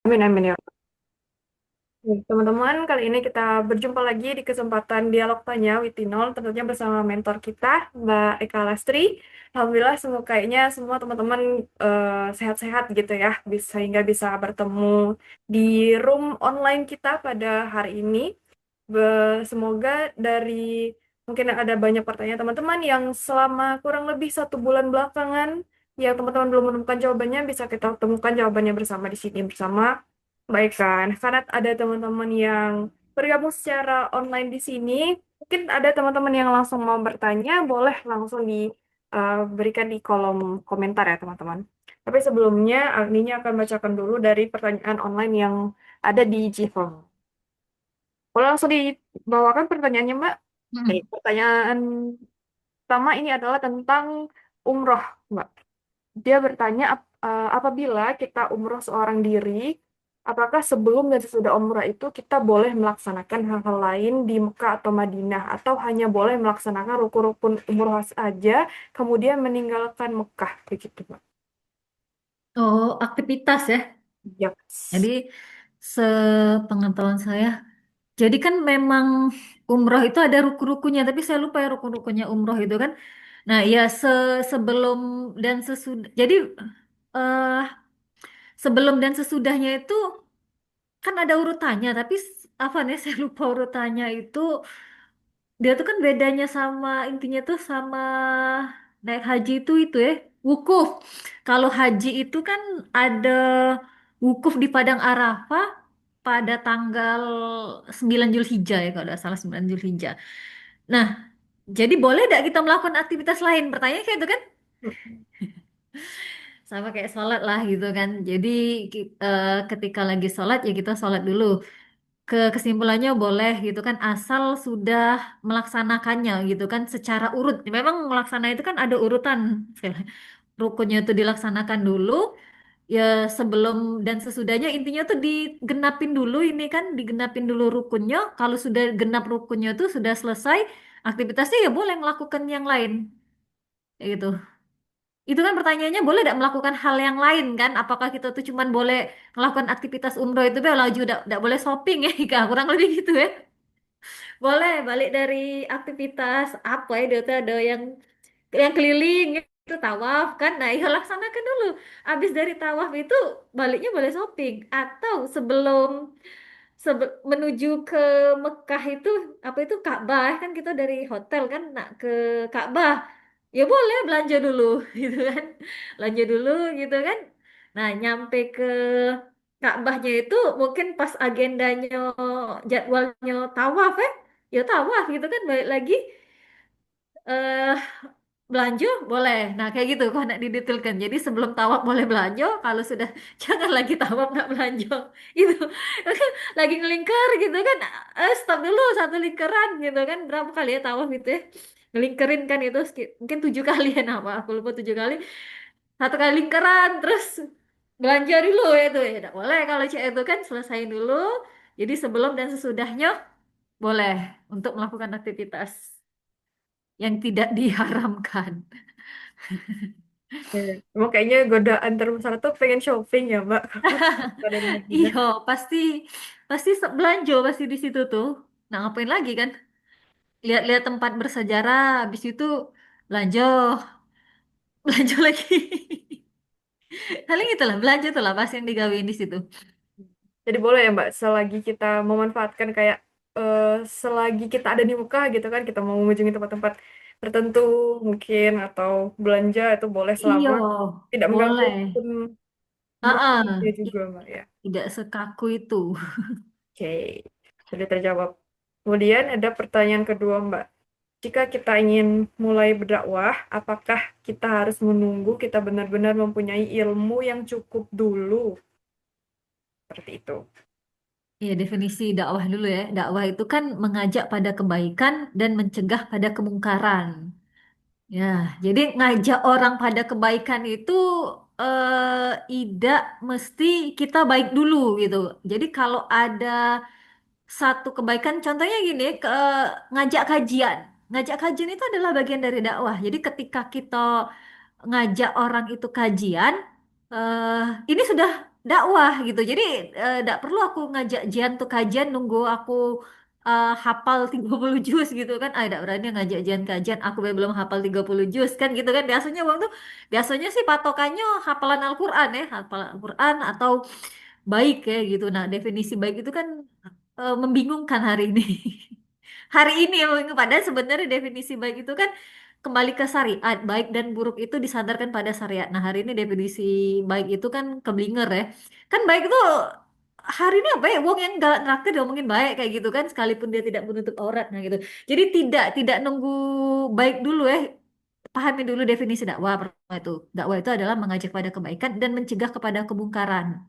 Amin, amin ya. Teman-teman, kali ini kita berjumpa lagi di kesempatan Dialog Tanya Witinol, tentunya bersama mentor kita, Mbak Eka Lastri. Alhamdulillah, semua kayaknya semua teman-teman sehat-sehat gitu ya, sehingga bisa bertemu di room online kita pada hari ini. Semoga dari mungkin ada banyak pertanyaan teman-teman yang selama kurang lebih 1 bulan belakangan, yang teman-teman belum menemukan jawabannya, bisa kita temukan jawabannya bersama di sini bersama. Baik kan, karena ada teman-teman yang bergabung secara online di sini, mungkin ada teman-teman yang langsung mau bertanya, boleh langsung diberikan di kolom komentar ya teman-teman. Tapi sebelumnya, Agninya akan bacakan dulu dari pertanyaan online yang ada di Gform. Boleh langsung dibawakan pertanyaannya, Mbak? Oke, Mm. pertanyaan pertama ini adalah tentang umroh, Mbak. Dia bertanya, apabila kita umroh seorang diri, apakah sebelum dan sesudah umroh itu kita boleh melaksanakan hal-hal lain di Mekah atau Madinah, atau hanya boleh melaksanakan rukun-rukun umroh aja, kemudian meninggalkan Mekah, begitu, Mbak? Oh, aktivitas ya. Yap. Jadi, sepengetahuan saya, jadi kan memang umroh itu ada rukun-rukunnya, tapi saya lupa ya rukun-rukunnya umroh itu kan. Nah, ya sebelum dan sesudah. Jadi eh, sebelum dan sesudahnya itu kan ada urutannya, tapi apa nih saya lupa urutannya itu. Dia tuh kan bedanya sama intinya tuh sama naik haji itu ya wukuf. Kalau haji itu kan ada wukuf di Padang Arafah pada tanggal 9 Zulhijjah ya kalau tidak salah 9 Zulhijjah. Nah, jadi boleh tidak kita melakukan aktivitas lain? Pertanyaannya kayak itu kan? Sama kayak sholat lah gitu kan. Jadi ketika lagi sholat ya kita sholat dulu. Kesimpulannya boleh gitu kan asal sudah melaksanakannya gitu kan secara urut. Memang melaksana itu kan ada urutan. Rukunnya itu dilaksanakan dulu ya sebelum dan sesudahnya intinya tuh digenapin dulu ini kan digenapin dulu rukunnya. Kalau sudah genap rukunnya tuh sudah selesai aktivitasnya ya boleh melakukan yang lain. Kayak gitu. Itu kan pertanyaannya boleh tidak melakukan hal yang lain kan? Apakah kita tuh cuman boleh melakukan aktivitas umroh itu be laju tidak boleh shopping ya? Kurang lebih gitu ya. Boleh balik dari aktivitas apa ya dia tuh ada yang keliling itu tawaf kan. Nah, ya laksanakan dulu. Habis dari tawaf itu baliknya boleh shopping atau menuju ke Mekah itu apa itu Ka'bah kan kita dari hotel kan nak ke Ka'bah. Ya boleh belanja dulu gitu kan. Belanja dulu gitu kan. Nah, nyampe ke Ka'bahnya itu mungkin pas agendanya jadwalnya tawaf ya tawaf gitu kan balik lagi eh belanja boleh. Nah, kayak gitu kok nak didetailkan. Jadi sebelum tawaf boleh belanja, kalau sudah jangan lagi tawaf nggak belanja. Itu lagi ngelingkar gitu kan. Stop dulu satu lingkaran gitu kan. Berapa kali ya tawaf itu ya? Ngelingkerin kan itu mungkin 7 kali ya nama aku lupa 7 kali. Satu kali lingkaran terus belanja dulu ya itu ya. Nggak boleh kalau cek itu kan selesaiin dulu. Jadi sebelum dan sesudahnya boleh untuk melakukan aktivitas yang tidak diharamkan. Ya. Emang kayaknya godaan terbesar tuh pengen shopping ya, Mbak, kalau ada di Madinah. Iya, pasti pasti belanja pasti di situ tuh. Nah, ngapain lagi kan? Lihat-lihat tempat bersejarah, habis itu belanja, belanja lagi. Paling itulah belanja tuh lah pasti yang digawain di situ. Jadi boleh ya Mbak, selagi kita memanfaatkan kayak eh, selagi kita ada di muka gitu kan, kita mau mengunjungi tempat-tempat tertentu mungkin atau belanja itu boleh selama Iya, tidak mengganggu boleh. pun Ah, dia juga Mbak ya. tidak sekaku itu. Oke, sudah terjawab. Kemudian ada pertanyaan kedua Mbak. Jika kita ingin mulai berdakwah, apakah kita harus menunggu kita benar-benar mempunyai ilmu yang cukup dulu? Seperti itu. Iya, definisi dakwah dulu ya. Dakwah itu kan mengajak pada kebaikan dan mencegah pada kemungkaran. Ya, jadi ngajak orang pada kebaikan itu tidak mesti kita baik dulu gitu. Jadi kalau ada satu kebaikan, contohnya gini, ngajak kajian. Ngajak kajian itu adalah bagian dari dakwah. Jadi ketika kita ngajak orang itu kajian, ini sudah dakwah gitu. Jadi nggak perlu aku ngajak Jian tuh kajian nunggu aku hafal 30 juz gitu kan. Ah, nggak berani ngajak Jian kajian. Aku belum hafal 30 juz kan gitu kan. Biasanya waktu biasanya sih patokannya hafalan Al-Qur'an ya, hafalan Al-Qur'an atau baik ya gitu. Nah, definisi baik itu kan membingungkan hari ini. Hari ini yang membingungkan. Padahal sebenarnya definisi baik itu kan kembali ke syariat. Baik dan buruk itu disandarkan pada syariat. Nah, hari ini definisi baik itu kan keblinger ya. Kan baik itu hari ini apa ya? Wong yang galak traktir diomongin baik kayak gitu kan, sekalipun dia tidak menutup aurat nah gitu. Jadi tidak nunggu baik dulu ya. Pahami dulu definisi dakwah pertama itu. Dakwah itu adalah mengajak pada kebaikan dan mencegah kepada kemungkaran.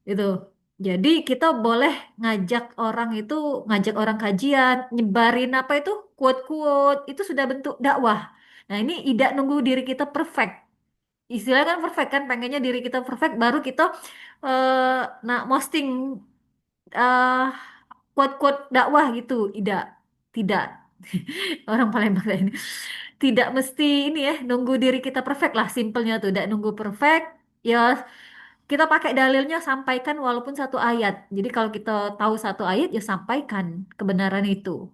Itu. Jadi kita boleh ngajak orang kajian, nyebarin apa itu quote-quote, itu sudah bentuk dakwah. Nah, ini tidak nunggu diri kita perfect. Istilahnya kan perfect kan, pengennya diri kita perfect baru kita nah posting eh quote-quote dakwah gitu. Tidak. Tidak. Orang Palembang kayak ini. Tidak mesti ini ya, nunggu diri kita perfect lah, simpelnya tuh. Tidak nunggu perfect. Ya, kita pakai dalilnya sampaikan walaupun satu ayat. Jadi kalau kita tahu satu ayat ya sampaikan kebenaran itu.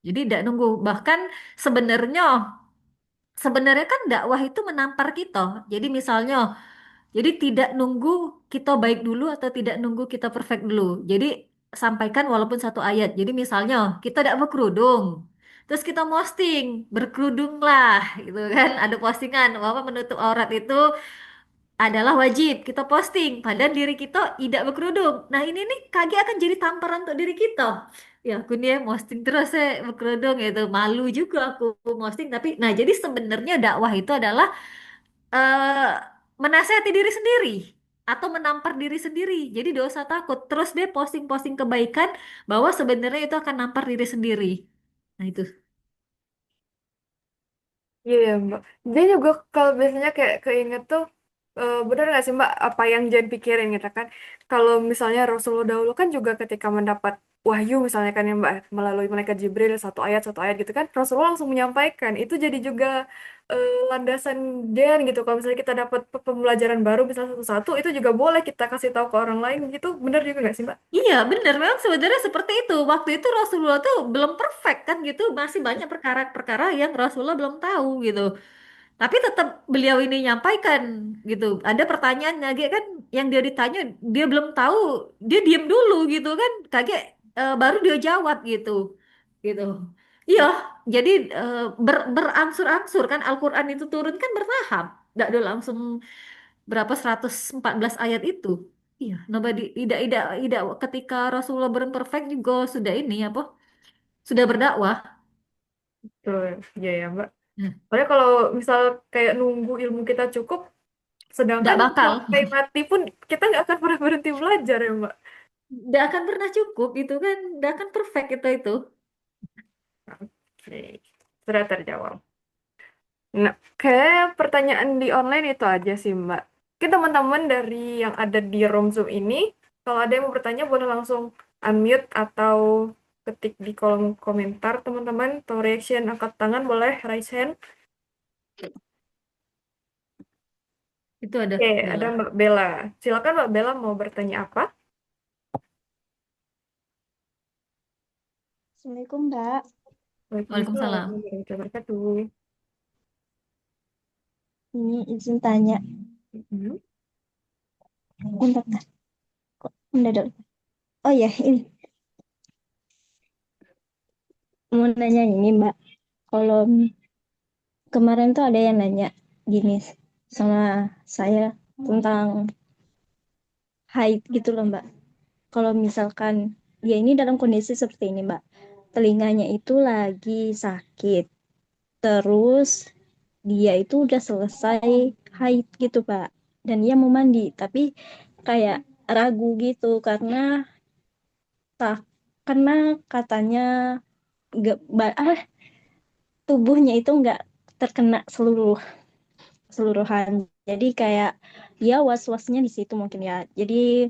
Jadi tidak nunggu. Bahkan sebenarnya sebenarnya kan dakwah itu menampar kita. Jadi misalnya, jadi tidak nunggu kita baik dulu atau tidak nunggu kita perfect dulu. Jadi sampaikan walaupun satu ayat. Jadi misalnya kita tidak berkerudung. Terus kita posting, berkerudunglah gitu kan. Ada postingan bahwa menutup aurat itu adalah wajib kita posting padahal diri kita tidak berkerudung. Nah, ini nih kaki akan jadi tamparan untuk diri kita. Ya, aku nih ya posting terus saya berkerudung itu malu juga aku posting tapi nah jadi sebenarnya dakwah itu adalah eh menasehati diri sendiri atau menampar diri sendiri. Jadi dosa takut. Terus dia posting-posting kebaikan bahwa sebenarnya itu akan nampar diri sendiri. Nah, itu. Iya ya Mbak. Dia juga kalau biasanya kayak keinget tuh bener nggak sih Mbak apa yang jangan pikirin gitu kan? Kalau misalnya Rasulullah dahulu kan juga ketika mendapat wahyu misalnya kan ya Mbak melalui malaikat Jibril satu ayat gitu kan Rasulullah langsung menyampaikan itu jadi juga landasan Dan gitu kalau misalnya kita dapat pembelajaran baru misalnya satu-satu itu juga boleh kita kasih tahu ke orang lain gitu bener juga nggak sih Mbak? Iya, benar. Memang sebenarnya seperti itu. Waktu itu Rasulullah tuh belum perfect kan gitu. Masih banyak perkara-perkara yang Rasulullah belum tahu gitu. Tapi tetap beliau ini nyampaikan gitu. Ada pertanyaan lagi kan yang dia ditanya, dia belum tahu, dia diem dulu gitu kan. Kaget baru dia jawab gitu. Gitu. Iya, jadi berangsur-angsur kan Al-Qur'an itu turun kan bertahap. Tidak ada langsung berapa 114 ayat itu. Iya, nobody tidak ketika Rasulullah belum perfect juga sudah ini apa? Sudah berdakwah. Tuh, iya ya Mbak. Nah, Soalnya kalau misal kayak nunggu ilmu kita cukup nggak sedangkan bakal, sampai mati pun kita nggak akan pernah berhenti belajar ya Mbak. nggak akan pernah cukup itu kan, nggak akan perfect itu. Oke, sudah terjawab. Nah, kayak pertanyaan di online itu aja sih Mbak. Kita teman-teman dari yang ada di room Zoom ini, kalau ada yang mau bertanya boleh langsung unmute atau ketik di kolom komentar teman-teman, atau reaction angkat tangan boleh raise hand. Itu ada Oke, ada Bella. Mbak Bella. Silakan Mbak Bella mau bertanya apa? Assalamualaikum, Mbak. Waalaikumsalam Waalaikumsalam. warahmatullahi wabarakatuh. Ini izin tanya. Mhm. Bentar, kok mendadak? Oh ya, ini mau nanya ini, Mbak. Kalau kemarin tuh ada yang nanya gini sama saya tentang haid gitu loh, Mbak. Kalau misalkan ya ini dalam kondisi seperti ini, Mbak. Telinganya itu lagi sakit. Terus dia itu udah selesai haid gitu, Pak. Dan dia mau mandi, tapi kayak ragu gitu tak karena katanya nggak tubuhnya itu nggak terkena seluruhan, jadi kayak dia was-wasnya di situ mungkin ya. Jadi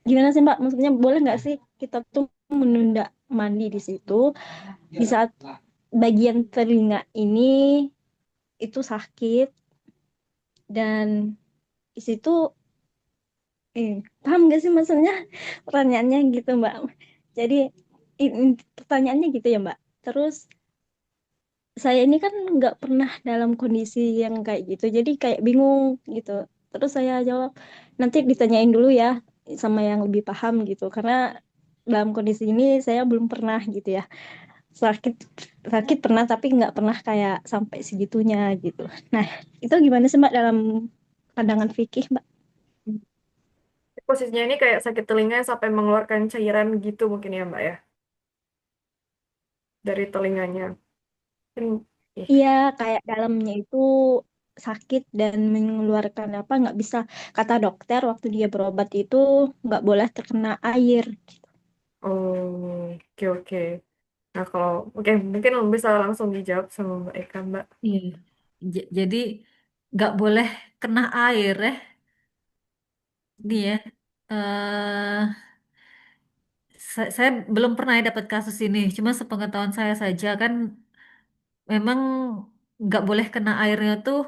gimana sih Mbak, maksudnya boleh nggak sih kita tuh menunda mandi di situ di saat bagian telinga ini itu sakit, dan di situ eh, paham gak sih maksudnya pertanyaannya gitu Mbak? Jadi pertanyaannya gitu ya Mbak. Terus saya ini kan nggak pernah dalam kondisi yang kayak gitu, jadi kayak bingung gitu. Terus saya jawab, nanti ditanyain dulu ya sama yang lebih paham gitu, karena dalam kondisi ini saya belum pernah gitu ya. Sakit sakit pernah tapi nggak pernah kayak sampai segitunya gitu. Nah, itu gimana sih Mbak dalam pandangan fikih Mbak? Posisinya ini kayak sakit telinga sampai mengeluarkan cairan gitu mungkin ya Mbak ya, dari telinganya. Mungkin, ih. Iya, kayak dalamnya itu sakit dan mengeluarkan apa nggak bisa, kata dokter waktu dia berobat itu nggak boleh terkena air. Oh, oke oke. Nah kalau, oke mungkin bisa langsung dijawab sama Mbak Eka Mbak. Iya. Jadi nggak boleh kena air ya, dia. Saya belum pernah dapat kasus ini, cuma sepengetahuan saya saja kan memang nggak boleh kena airnya tuh.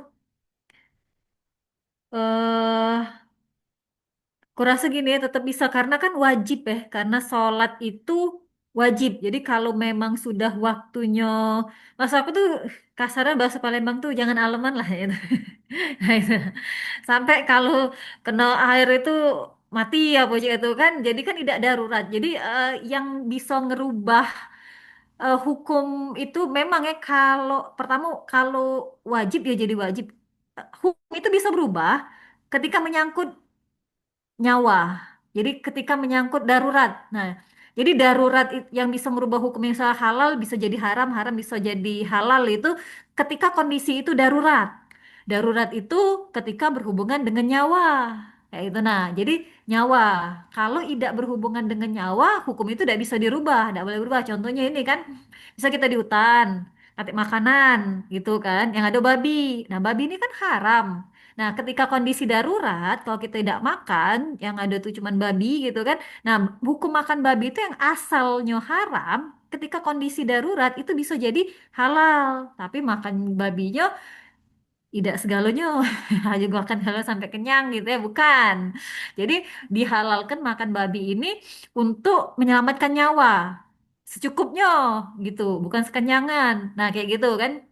Kurasa gini ya tetap bisa karena kan wajib ya, karena sholat itu wajib. Jadi kalau memang sudah waktunya, masa aku tuh kasarnya bahasa Palembang tuh jangan aleman lah ya. Nah, itu. Sampai kalau kena air itu mati ya pokoknya itu kan. Jadi kan tidak darurat. Jadi yang bisa ngerubah hukum itu memang ya kalau pertama kalau wajib ya jadi wajib. Hukum itu bisa berubah ketika menyangkut nyawa. Jadi ketika menyangkut darurat. Nah, jadi darurat yang bisa merubah hukum yang salah halal bisa jadi haram, haram bisa jadi halal itu ketika kondisi itu darurat. Darurat itu ketika berhubungan dengan nyawa. Kayak itu. Nah, jadi nyawa. Kalau tidak berhubungan dengan nyawa, hukum itu tidak bisa dirubah, tidak boleh berubah. Contohnya ini kan, bisa kita di hutan, nanti makanan gitu kan, yang ada babi. Nah, babi ini kan haram. Nah, ketika kondisi darurat, kalau kita tidak makan, yang ada tuh cuman babi gitu kan. Nah, hukum makan babi itu yang asalnya haram, ketika kondisi darurat itu bisa jadi halal. Tapi makan babinya tidak segalanya, hanya makan halal sampai kenyang gitu ya, bukan. Jadi dihalalkan makan babi ini untuk menyelamatkan nyawa. Secukupnya gitu, bukan sekenyangan. Nah, kayak gitu kan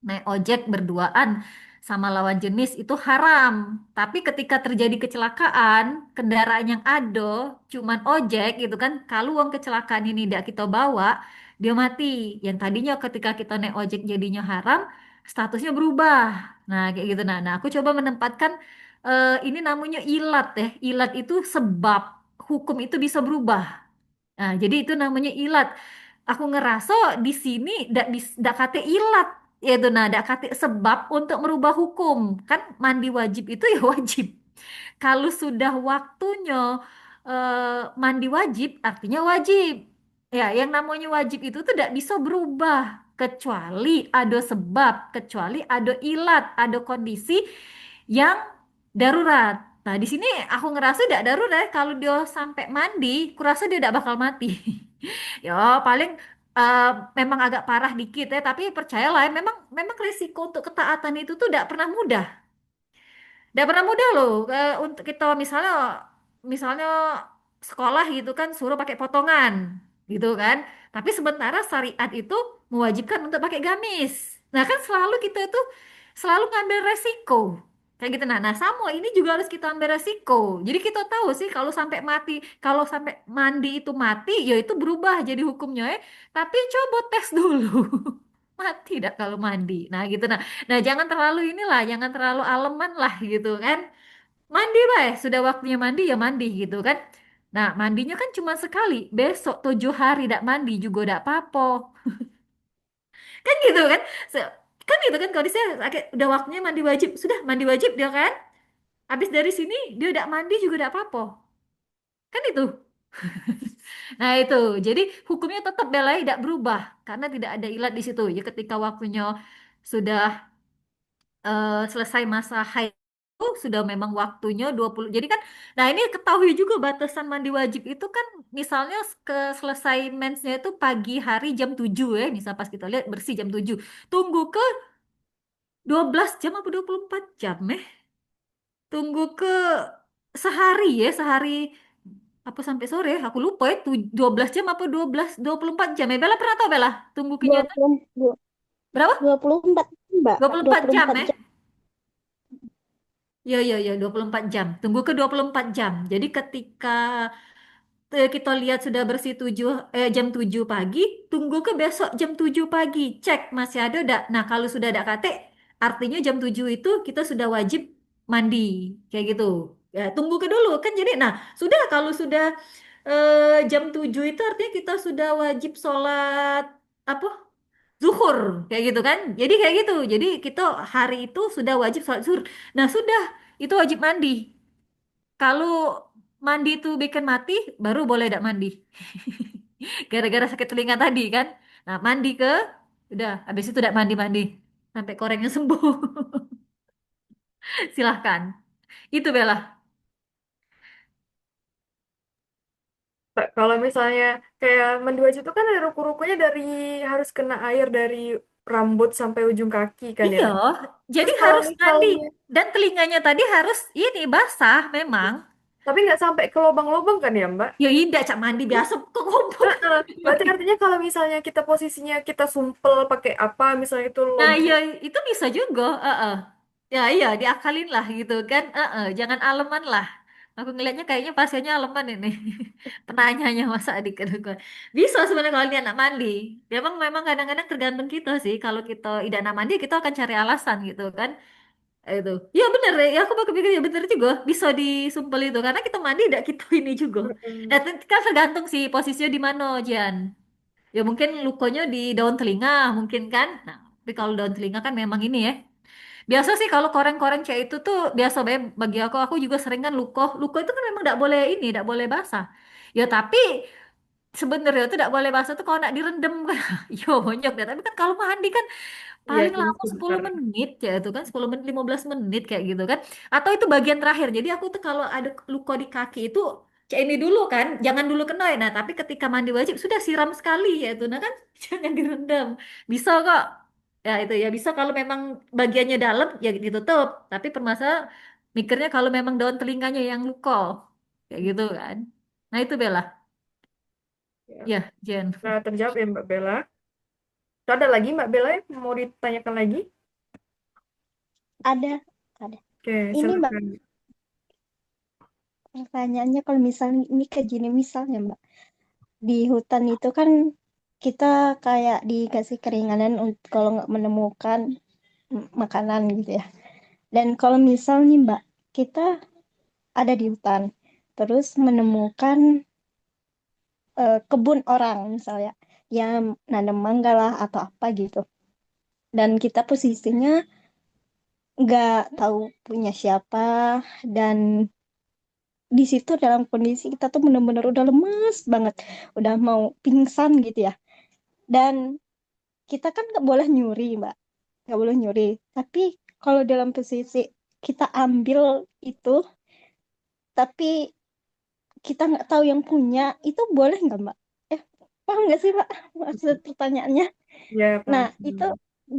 naik ojek berduaan sama lawan jenis itu haram. Tapi ketika terjadi kecelakaan, kendaraan yang ada cuman ojek gitu kan, kalau uang kecelakaan ini tidak kita bawa, dia mati. Yang tadinya ketika kita naik ojek jadinya haram, statusnya berubah. Nah, kayak gitu. Nah, aku coba menempatkan ini namanya ilat ya. Ilat itu sebab hukum itu bisa berubah. Nah, jadi itu namanya ilat. Aku ngerasa di sini ndak kate ilat yaitu nah ndak kate sebab untuk merubah hukum. Kan mandi wajib itu ya wajib. Kalau sudah waktunya mandi wajib artinya wajib. Ya, yang namanya wajib itu tuh tidak bisa berubah kecuali ada sebab, kecuali ada ilat, ada kondisi yang darurat. Nah, di sini aku ngerasa tidak darurat. Kalau dia sampai mandi, kurasa dia tidak bakal mati. Ya, paling eh, memang agak parah dikit ya, tapi percayalah, ya, memang memang risiko untuk ketaatan itu tuh tidak pernah mudah. Tidak pernah mudah loh. Untuk kita misalnya misalnya sekolah gitu kan suruh pakai potongan gitu kan. Tapi sementara syariat itu mewajibkan untuk pakai gamis. Nah, kan selalu kita itu selalu ngambil resiko. Kayak gitu. Nah, sama ini juga harus kita ambil resiko. Jadi kita tahu sih kalau sampai mati, kalau sampai mandi itu mati, ya itu berubah jadi hukumnya ya. Tapi coba tes dulu. Mati dah kalau mandi. Nah, gitu. Nah, jangan terlalu inilah, jangan terlalu aleman lah gitu kan. Mandi baik, sudah waktunya mandi ya mandi gitu kan. Nah, mandinya kan cuma sekali. Besok 7 hari tidak mandi juga tidak apa-apa. Kan gitu kan. Kan gitu kan kalau di saya udah waktunya mandi wajib. Sudah mandi wajib dia kan. Habis dari sini dia tidak mandi juga tidak apa-apa. Kan itu. Nah, itu. Jadi hukumnya tetap belai tidak berubah karena tidak ada ilat di situ. Ya ketika waktunya sudah selesai masa haid itu sudah memang waktunya 20. Jadi kan nah ini ketahui juga batasan mandi wajib itu kan misalnya selesai mensnya itu pagi hari jam 7 ya. Misal pas kita lihat bersih jam 7. Tunggu ke 12 jam apa 24 jam. Tunggu ke sehari ya, sehari apa sampai sore? Aku lupa ya, 12 jam apa 24 jam ya. Bella pernah tahu Bella? Tunggu dua kenyataan. puluh dua Berapa? dua puluh empat Mbak, 24 jam 24 ya. jam. Ya, ya, ya, 24 jam. Tunggu ke 24 jam. Jadi ketika kita lihat sudah bersih jam 7 pagi, tunggu ke besok jam 7 pagi. Cek masih ada enggak. Nah, kalau sudah ada KT, artinya jam 7 itu kita sudah wajib mandi. Kayak gitu. Ya, tunggu ke dulu kan jadi nah, sudah kalau sudah jam 7 itu artinya kita sudah wajib sholat apa? Zuhur kayak gitu kan. Jadi kayak gitu. Jadi kita hari itu sudah wajib sholat zuhur. Nah, sudah itu wajib mandi. Kalau mandi itu bikin mati, baru boleh tidak mandi. Gara-gara sakit telinga tadi kan. Nah, mandi ke, udah, habis itu tidak mandi-mandi. Sampai korengnya sembuh. Silahkan. Itu Bella. Kalau misalnya kayak mandi wajib itu kan ada ruku-rukunya dari harus kena air dari rambut sampai ujung kaki kan ya. Iya, jadi Terus kalau harus mandi. misalnya, Dan telinganya tadi harus ini basah memang. tapi nggak sampai ke lubang-lubang kan ya Mbak? Ya tidak, cak mandi biasa kok gombok. Heeh. Berarti artinya kalau misalnya kita posisinya kita sumpel pakai apa, misalnya itu Nah, lubang. iya itu bisa juga. Ya, iya, diakalin lah gitu kan. Jangan aleman lah. Aku ngelihatnya kayaknya pasiennya aleman ini. Penanyanya masa adik kedua. Bisa sebenarnya kalau dia anak mandi. Memang memang kadang-kadang tergantung kita sih. Kalau kita tidak anak mandi, kita akan cari alasan gitu kan. Itu. Ya bener ya, aku baru pikir ya bener juga. Bisa disumpel itu. Karena kita mandi, tidak kita ini juga. Nah, Mm-mm. itu kan tergantung sih posisinya di mana, Jan. Ya mungkin lukanya di daun telinga mungkin kan. Nah, tapi kalau daun telinga kan memang ini ya. Biasa sih kalau koreng-koreng kayak itu tuh biasa banget bagi aku juga sering kan luko. Luko itu kan memang tidak boleh ini, tidak boleh basah. Ya tapi sebenarnya itu tidak boleh basah tuh kalau nak direndam kan. Yo bonyok deh. Tapi kan kalau mandi kan Iya paling sih lama 10 sebentar. menit ya itu kan 10 menit 15 menit kayak gitu kan. Atau itu bagian terakhir. Jadi aku tuh kalau ada luka di kaki itu cek ini dulu kan, jangan dulu kena ya. Nah, tapi ketika mandi wajib sudah siram sekali ya itu. Nah kan jangan direndam. Bisa kok. Ya itu ya bisa kalau memang bagiannya dalam ya ditutup. Tapi permasalahan mikirnya kalau memang daun telinganya yang luka kayak gitu kan. Nah, itu Bella. Ya. Ya, Jen. Nah, terjawab ya Mbak Bella. Terus ada lagi Mbak Bella yang mau ditanyakan lagi? Ada, ada. Oke, Ini Mbak, silakan. pertanyaannya kalau misalnya ini kayak gini, misalnya Mbak, di hutan itu kan kita kayak dikasih keringanan untuk kalau nggak menemukan makanan gitu ya. Dan kalau misalnya Mbak, kita ada di hutan, terus menemukan kebun orang misalnya, yang nanam mangga lah atau apa gitu. Dan kita posisinya nggak tahu punya siapa, dan di situ dalam kondisi kita tuh bener-bener udah lemes banget, udah mau pingsan gitu ya. Dan kita kan nggak boleh nyuri, Mbak, nggak boleh nyuri. Tapi kalau dalam posisi kita ambil itu, tapi kita nggak tahu yang punya, itu boleh nggak, Mbak? Eh, paham nggak sih, Mbak, maksud pertanyaannya? Ya, Nah, paham. itu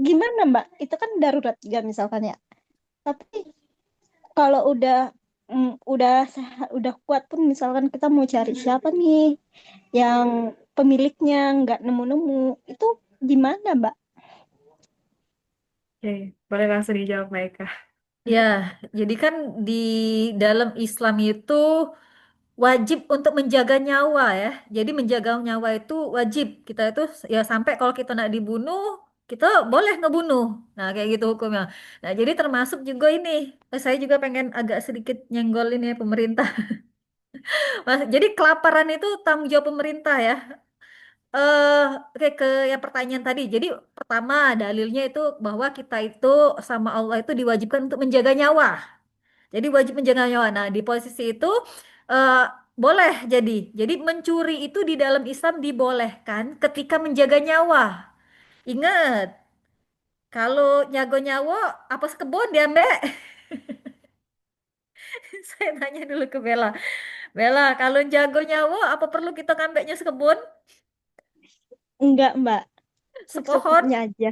gimana, Mbak? Itu kan darurat ya misalkan ya. Tapi kalau udah kuat pun, misalkan kita mau cari siapa nih yang pemiliknya nggak nemu-nemu, itu gimana, Mbak? Oke, boleh langsung dijawab Mbak Eka. Ya, jadi kan di dalam Islam itu wajib untuk menjaga nyawa ya. Jadi menjaga nyawa itu wajib. Kita itu ya sampai kalau kita nak dibunuh, kita boleh ngebunuh. Nah, kayak gitu hukumnya. Nah, jadi termasuk juga ini. Saya juga pengen agak sedikit nyenggol ini ya pemerintah. Jadi kelaparan itu tanggung jawab pemerintah ya. Oke ke yang pertanyaan tadi. Jadi pertama dalilnya itu bahwa kita itu sama Allah itu diwajibkan untuk menjaga nyawa. Jadi wajib menjaga nyawa. Nah, di posisi itu eh, boleh jadi mencuri itu di dalam Islam dibolehkan ketika menjaga nyawa. Ingat, kalau nyago nyawa apa sekebon diambil? Saya tanya dulu ke Bella. Bella, kalau jago nyawa apa perlu kita ngambeknya sekebun? Enggak, Mbak, Sepohon? secukupnya aja.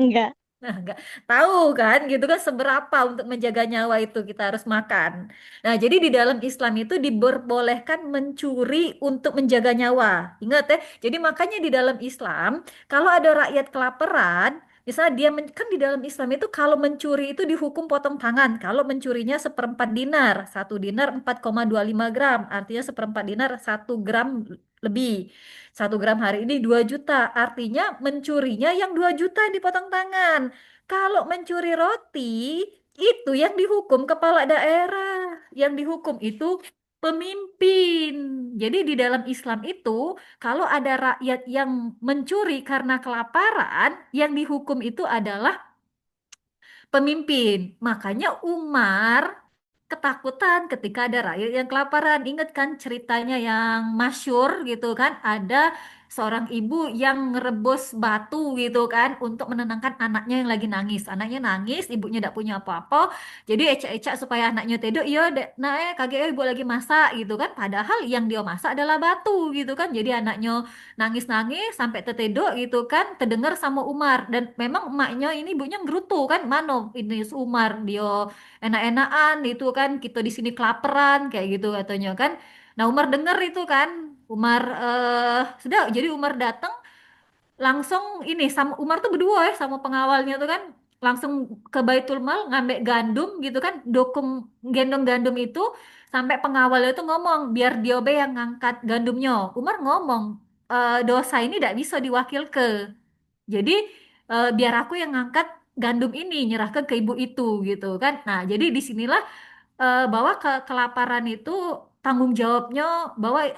Enggak. Nah, nggak tahu kan, gitu kan seberapa untuk menjaga nyawa itu kita harus makan. Nah, jadi di dalam Islam itu diperbolehkan mencuri untuk menjaga nyawa. Ingat ya, jadi makanya di dalam Islam, kalau ada rakyat kelaparan, misalnya kan di dalam Islam itu kalau mencuri itu dihukum potong tangan. Kalau mencurinya seperempat dinar, satu dinar 4,25 gram, artinya seperempat dinar 1 gram lebih. 1 gram hari ini 2 juta, artinya mencurinya yang 2 juta dipotong tangan. Kalau mencuri roti, itu yang dihukum kepala daerah. Yang dihukum itu pemimpin. Jadi di dalam Islam itu, kalau ada rakyat yang mencuri karena kelaparan, yang dihukum itu adalah pemimpin. Makanya Umar ketakutan ketika ada rakyat yang kelaparan. Ingat kan ceritanya yang masyur gitu kan? Ada seorang ibu yang ngerebus batu gitu kan untuk menenangkan anaknya yang lagi nangis. Anaknya nangis, ibunya tidak punya apa-apa. Jadi ecak-ecak supaya anaknya tidur. Iya, dek, nah kakek ibu lagi masak gitu kan. Padahal yang dia masak adalah batu gitu kan. Jadi anaknya nangis-nangis sampai tertedok gitu kan, terdengar sama Umar. Dan memang emaknya ini ibunya ngerutu kan, mano ini Umar dia enak-enakan itu kan, kita di sini kelaparan kayak gitu katanya kan. Nah Umar denger itu kan, Umar sudah, jadi Umar datang langsung ini sama Umar tuh berdua ya sama pengawalnya tuh kan, langsung ke Baitul Mal ngambil gandum gitu kan, gendong gandum itu sampai pengawalnya tuh ngomong biar Diobe yang ngangkat gandumnya. Umar ngomong, dosa ini tidak bisa diwakil ke, jadi biar aku yang ngangkat gandum ini nyerahkan ke ibu itu gitu kan. Nah jadi disinilah bahwa kelaparan itu tanggung jawabnya, bahwa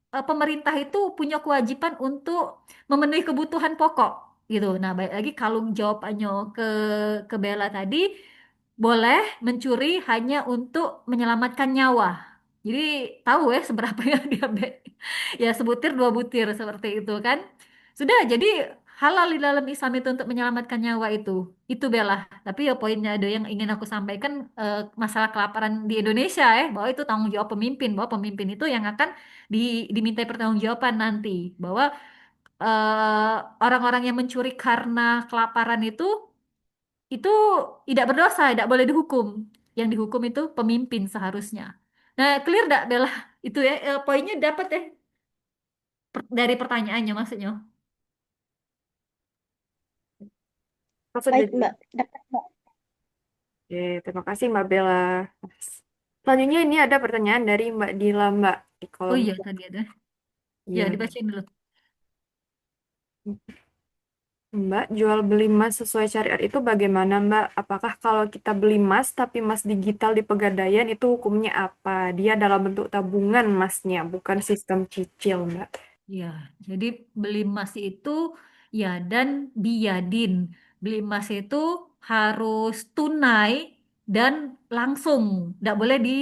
pemerintah itu punya kewajiban untuk memenuhi kebutuhan pokok gitu. Nah, baik lagi kalau jawabannya ke Bella tadi, boleh mencuri hanya untuk menyelamatkan nyawa. Jadi tahu ya seberapa ya diabetes. Ya sebutir dua butir seperti itu kan. Sudah, jadi halal di dalam Islam itu untuk menyelamatkan nyawa itu. Itu Bella. Tapi ya poinnya ada yang ingin aku sampaikan, masalah kelaparan di Indonesia ya, bahwa itu tanggung jawab pemimpin, bahwa pemimpin itu yang akan dimintai pertanggungjawaban nanti, bahwa orang-orang yang mencuri karena kelaparan itu tidak berdosa, tidak boleh dihukum. Yang dihukum itu pemimpin seharusnya. Nah, clear gak Bella? Itu ya, poinnya dapat ya dari pertanyaannya maksudnya. Maksud Baik, jadi. Mbak. Dapat, Mbak. Oke, terima kasih Mbak Bella. Selanjutnya ini ada pertanyaan dari Mbak Dila, Mbak, di Oh kolom iya, chat. tadi ada. Ya, Iya. dibacain dulu. Mbak, jual beli emas sesuai syariat itu bagaimana, Mbak? Apakah kalau kita beli emas tapi emas digital di Pegadaian itu hukumnya apa? Dia dalam bentuk tabungan emasnya, bukan sistem cicil, Mbak. Ya, jadi beli emas itu ya dan biadin. Beli emas itu harus tunai dan langsung. Tidak boleh di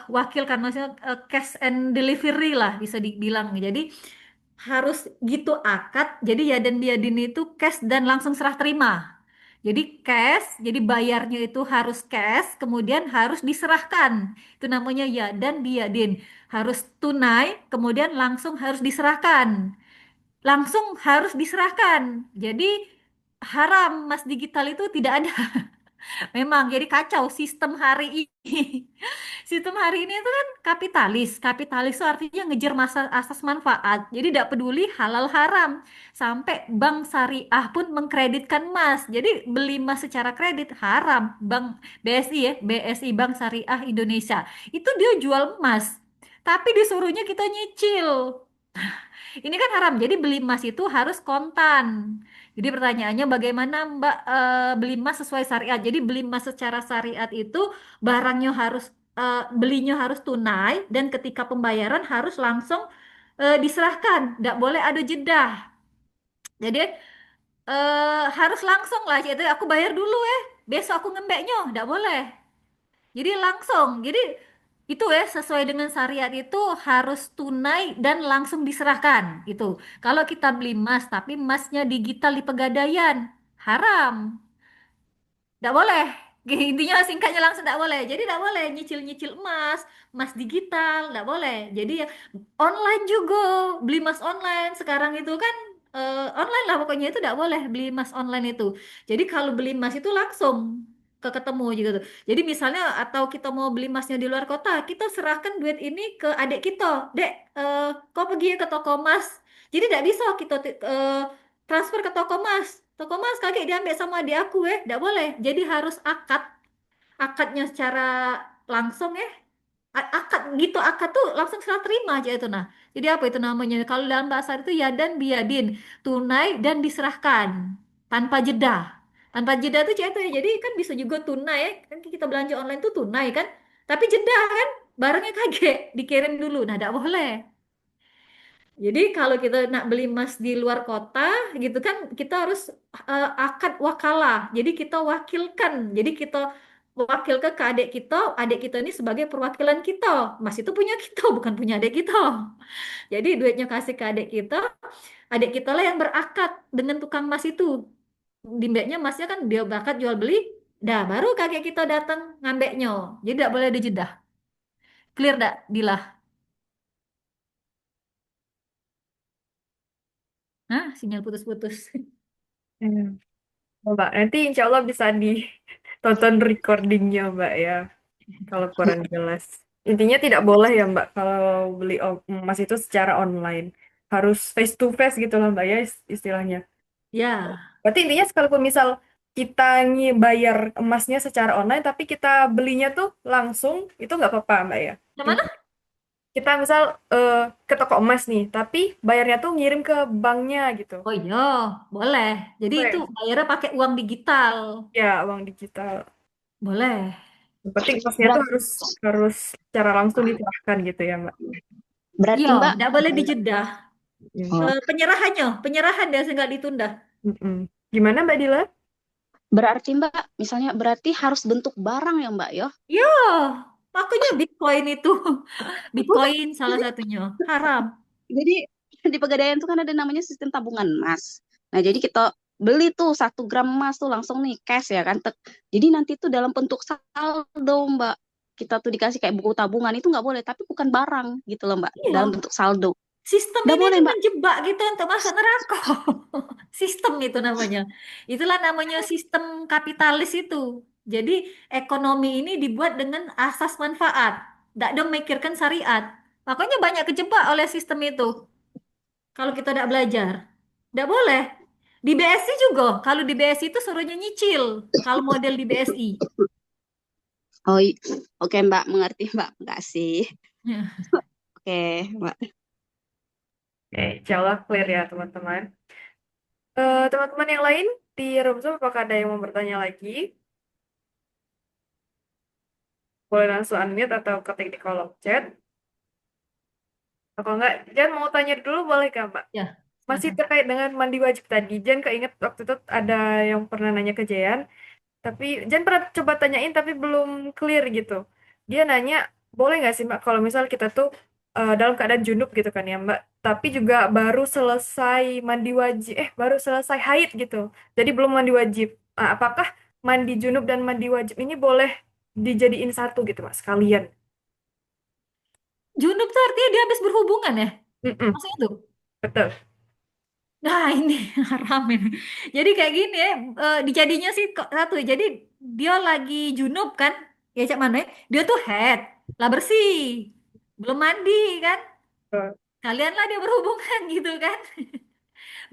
wakilkan, maksudnya cash and delivery lah bisa dibilang. Jadi harus gitu akad. Jadi ya dan biadin itu cash dan langsung serah terima. Jadi cash, jadi bayarnya itu harus cash, kemudian harus diserahkan. Itu namanya ya dan biadin. Harus tunai, kemudian langsung harus diserahkan. Langsung harus diserahkan. Jadi haram emas digital itu tidak ada. Memang jadi kacau sistem hari ini. Sistem hari ini itu kan kapitalis. Kapitalis itu artinya ngejar masa asas manfaat. Jadi tidak peduli halal haram. Sampai bank syariah pun mengkreditkan emas. Jadi beli emas secara kredit haram. Bank BSI ya, BSI Bank Syariah Indonesia. Itu dia jual emas. Tapi disuruhnya kita nyicil. Ini kan haram. Jadi beli emas itu harus kontan. Jadi pertanyaannya bagaimana Mbak beli emas sesuai syariat? Jadi beli emas secara syariat itu barangnya harus belinya harus tunai dan ketika pembayaran harus langsung diserahkan. Tidak boleh ada jeda. Jadi harus langsung lah. Jadi aku bayar dulu ya. Besok aku ngembeknya. Tidak boleh. Jadi langsung. Jadi itu ya sesuai dengan syariat itu harus tunai dan langsung diserahkan gitu. Kalau kita beli emas tapi emasnya digital di Pegadaian, haram. Tidak boleh. Intinya singkatnya langsung tidak boleh. Jadi tidak boleh nyicil-nyicil emas, emas digital, tidak boleh. Jadi ya online juga, beli emas online sekarang itu kan online lah pokoknya itu tidak boleh beli emas online itu. Jadi kalau beli emas itu langsung ke ketemu gitu tuh. Jadi misalnya atau kita mau beli emasnya di luar kota, kita serahkan duit ini ke adik kita. Dek, kau pergi ya ke toko emas. Jadi tidak bisa kita transfer ke toko emas. Toko emas kakek diambil sama adik aku tidak boleh. Jadi harus akadnya secara langsung ya. Akad gitu, akad tuh langsung serah terima aja itu nah. Jadi apa itu namanya? Kalau dalam bahasa itu ya dan biadin, tunai dan diserahkan tanpa jeda. Tanpa jeda tuh itu ya. Jadi kan bisa juga tunai ya. Kan kita belanja online tuh tunai kan. Tapi jeda kan barangnya kaget dikirim dulu. Nah, tidak boleh. Jadi kalau kita nak beli emas di luar kota gitu kan kita harus akad wakalah. Jadi kita wakilkan. Jadi kita wakilkan ke adik kita ini sebagai perwakilan kita. Emas itu punya kita, bukan punya adik kita. Jadi duitnya kasih ke adik kita lah yang berakad dengan tukang emas itu. Di mbaknya emasnya kan dia bakat jual beli, dah baru kakek kita datang ngambeknya. Jadi tidak boleh dijedah. Clear dak, Dilah? Hah, sinyal putus-putus. Hmm. Mbak, nanti insya Allah bisa ditonton recordingnya Mbak ya, kalau kurang jelas. Intinya tidak boleh ya Mbak, kalau beli emas itu secara online. Harus face to face gitu lah Mbak ya istilahnya. Ya, Berarti intinya sekalipun misal kita bayar emasnya secara online, tapi kita belinya tuh langsung, itu nggak apa-apa Mbak ya. yang mana? Kita misal ke toko emas nih, tapi bayarnya tuh ngirim ke banknya gitu. Oh iya, boleh. Jadi itu Boleh. bayarnya pakai uang digital. Ya, uang digital. Boleh. Yang penting emasnya tuh Berat, harus harus secara langsung diserahkan gitu ya Mbak. berarti Iya, Mbak, tidak boleh dijedah. Ya. Penyerahan dia nggak ditunda. Mm-mm. Gimana Mbak Dila? berarti Mbak, misalnya berarti harus bentuk barang ya Mbak ya? Ya, makanya Bitcoin itu. Bukan. Bitcoin salah Jadi, satunya. Haram. jadi di Pegadaian tuh kan ada namanya sistem tabungan emas. Nah, jadi kita beli tuh 1 gram emas tuh langsung nih cash ya kan. Jadi nanti tuh dalam bentuk saldo Mbak. Kita tuh dikasih kayak buku tabungan itu nggak boleh, tapi bukan barang gitu loh Mbak. Dalam Iya, bentuk saldo. sistem Nggak ini boleh tuh Mbak. menjebak kita untuk masuk neraka. Sistem itu namanya. Itulah namanya sistem kapitalis itu. Jadi ekonomi ini dibuat dengan asas manfaat. Tidak ada memikirkan syariat. Makanya banyak kejebak oleh sistem itu. Kalau kita tidak belajar. Tidak boleh. Di BSI juga. Kalau di BSI itu suruhnya nyicil. Kalau model di BSI. Oh, oke Mbak, mengerti Mbak. Makasih. Oke, Mbak. Oke, insya Allah clear ya teman-teman. Teman-teman yang lain di room Zoom apakah ada yang mau bertanya lagi? Boleh langsung unmute atau ketik di kolom chat. Kalau enggak, Jan mau tanya dulu boleh gak Mbak? Ya, Masih silakan. terkait dengan mandi wajib tadi. Jan keinget waktu itu ada yang pernah nanya ke Jayan. Tapi Jan pernah coba tanyain tapi belum clear gitu. Dia nanya, boleh nggak sih Mbak kalau misal kita tuh dalam keadaan junub gitu kan ya Mbak. Tapi juga baru selesai mandi wajib, baru selesai haid gitu. Jadi belum mandi wajib. Apakah mandi junub dan mandi wajib ini boleh dijadiin satu gitu Mas, sekalian? Junub tuh artinya dia habis berhubungan ya. Mm-mm, Maksudnya tuh. betul. Nah, ini haram ini. Jadi kayak gini ya, dijadinya sih kok satu. Jadi dia lagi junub kan, ya cak mana ya? Dia tuh head, lah bersih, belum mandi kan. Betul. Kalianlah dia berhubungan gitu kan.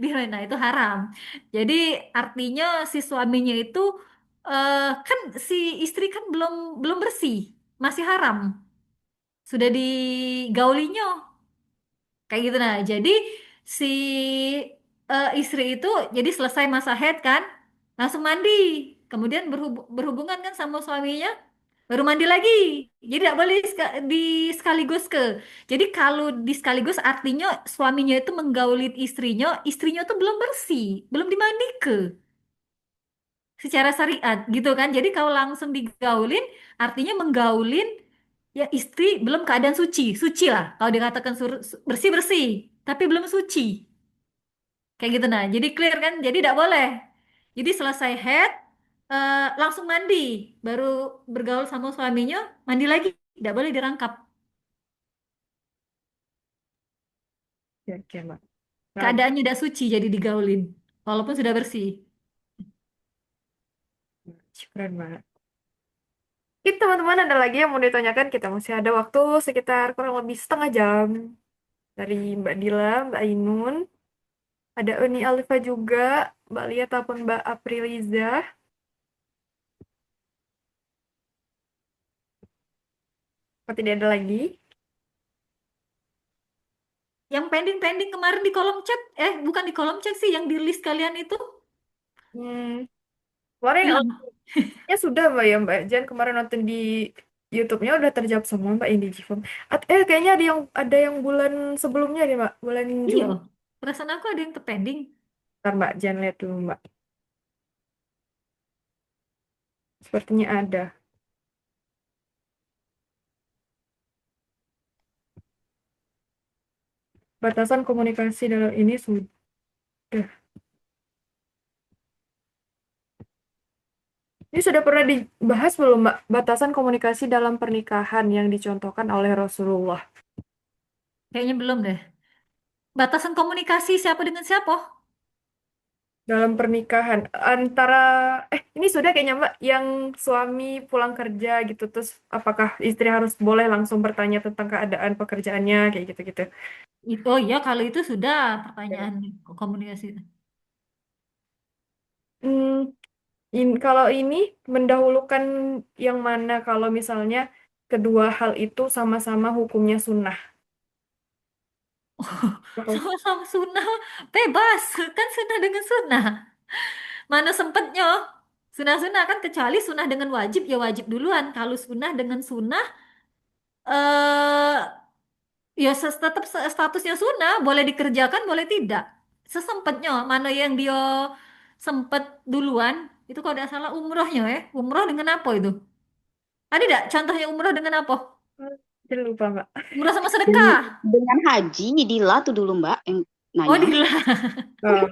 Biar nah itu haram. Jadi artinya si suaminya itu kan si istri kan belum belum bersih, masih haram. Sudah digaulinya kayak gitu nah. Jadi si istri itu jadi selesai masa head kan, langsung mandi. Kemudian berhubungan kan sama suaminya, baru mandi lagi. Jadi tidak boleh di sekaligus ke. Jadi kalau di sekaligus artinya suaminya itu menggauli istrinya tuh belum bersih, belum dimandi ke secara syariat gitu kan. Jadi kalau langsung digaulin artinya menggaulin ya istri belum keadaan suci, suci lah. Kalau dikatakan bersih-bersih, tapi belum suci. Kayak gitu nah. Jadi clear kan? Jadi tidak boleh. Jadi selesai head langsung mandi, baru bergaul sama suaminya, mandi lagi. Tidak boleh dirangkap. Ya, oke Mbak. Nah, keadaannya udah suci jadi digaulin, walaupun sudah bersih. keren banget. Kita teman-teman ada lagi yang mau ditanyakan, kita masih ada waktu sekitar kurang lebih setengah jam. Dari Mbak Dila, Mbak Ainun, ada Uni Alifa juga, Mbak Lia ataupun Mbak Apriliza. Kalau tidak ada lagi, Yang pending-pending kemarin di kolom chat, bukan di kolom chat sih, yang di list kalian itu hmm, kemarin hilang. ya sudah Mbak ya Mbak Jan kemarin nonton di YouTube-nya udah terjawab semua Mbak Indi Jifom. Kayaknya ada yang bulan sebelumnya deh Mbak, bulan Iya, Juni. perasaan aku ada yang terpending. Ntar Mbak Jan lihat dulu Mbak. Sepertinya ada. Batasan komunikasi dalam ini sudah. Ini sudah pernah dibahas belum Mbak? Batasan komunikasi dalam pernikahan yang dicontohkan oleh Rasulullah. Kayaknya belum deh. Batasan komunikasi siapa dengan siapa? Dalam pernikahan antara ini sudah kayaknya Mbak yang suami pulang kerja gitu terus apakah istri harus boleh langsung bertanya tentang keadaan pekerjaannya kayak gitu-gitu. Oh iya, kalau itu sudah pertanyaan komunikasi. Hmm, kalau ini mendahulukan yang mana kalau misalnya kedua hal itu sama-sama hukumnya sunnah. Kalau Sama-sama sunnah, bebas. Kan sunnah dengan sunnah. Mana sempetnya? Sunnah-sunnah kan kecuali sunnah dengan wajib, ya wajib duluan. Kalau sunnah dengan sunnah, eh ya tetap statusnya sunnah. Boleh dikerjakan, boleh tidak. Sesempetnya, mana yang dia sempet duluan, itu kalau tidak salah umrohnya ya. Umroh dengan apa itu? Ada tidak contohnya umroh dengan apa? jadi lupa Mbak. Umroh sama sedekah. Den- Dengan haji, Dila tuh dulu Mbak yang Oh, nanya. Dila. Oh,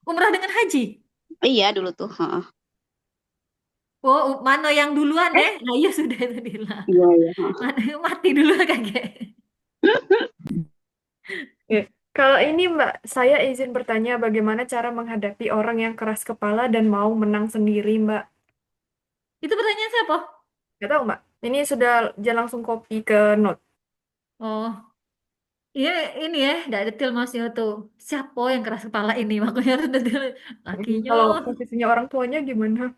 Umroh dengan haji. Iya dulu tuh. Heeh. Oh, mana yang duluan eh ya? Nah, iya sudah itu Dila. Iya, iya. Heeh. Mana yang mati dulu kakek. ya. Kalau ini Mbak, saya izin bertanya bagaimana cara menghadapi orang yang keras kepala dan mau menang sendiri Mbak. Itu pertanyaan siapa? Nggak tahu Mbak. Ini sudah jangan langsung copy ke note. Oh, iya ini ya, tidak detail masnya tuh. Siapa yang keras kepala ini? Makanya harus detail. Lakinya. Kalau posisinya orang tuanya gimana?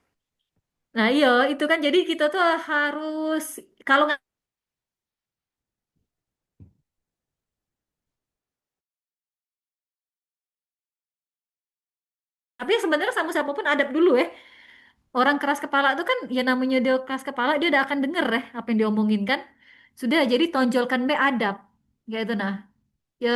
Nah iya, itu kan jadi kita tuh harus kalau nggak, tapi sebenarnya sama siapapun adab dulu ya. Orang keras kepala itu kan ya namanya dia keras kepala dia udah akan denger ya apa yang diomongin kan. Sudah jadi tonjolkan be adab. Ya itu nah. Ya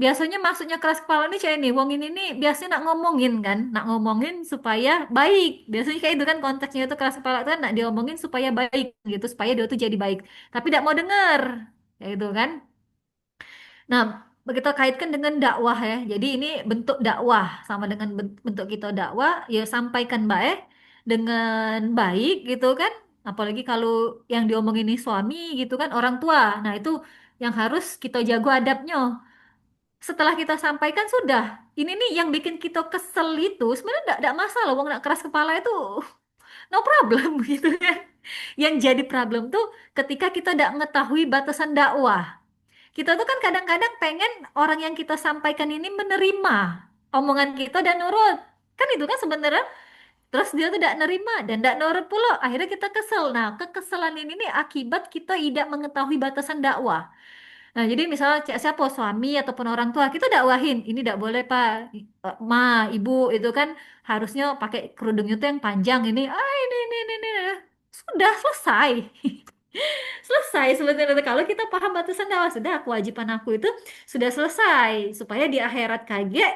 biasanya maksudnya keras kepala nih cewek nih, wong ini nih biasanya nak ngomongin kan, nak ngomongin supaya baik. Biasanya kayak itu kan konteksnya itu keras kepala itu kan nak diomongin supaya baik gitu, supaya dia tuh jadi baik. Tapi tidak mau denger, kayak itu kan. Nah, begitu kaitkan dengan dakwah ya. Jadi ini bentuk dakwah sama dengan bentuk kita dakwah, ya sampaikan baik dengan baik gitu kan. Apalagi kalau yang diomongin ini suami gitu kan, orang tua. Nah, itu yang harus kita jago adabnya. Setelah kita sampaikan sudah, ini nih yang bikin kita kesel itu sebenarnya tidak masalah, wong nak keras kepala itu no problem gitu kan. Yang jadi problem tuh ketika kita tidak mengetahui batasan dakwah. Kita tuh kan kadang-kadang pengen orang yang kita sampaikan ini menerima omongan kita dan nurut. Kan itu kan sebenarnya terus dia tuh tidak nerima dan tidak nurut pula. Akhirnya kita kesel. Nah, kekesalan ini nih akibat kita tidak mengetahui batasan dakwah. Nah, jadi misalnya siapa suami ataupun orang tua kita dakwahin, ini tidak boleh Pak, Ma, Ibu itu kan harusnya pakai kerudungnya tuh yang panjang ini. Ah, ini. Sudah selesai. Selesai sebenarnya kalau kita paham batasan dakwah sudah kewajiban aku itu sudah selesai supaya di akhirat kaget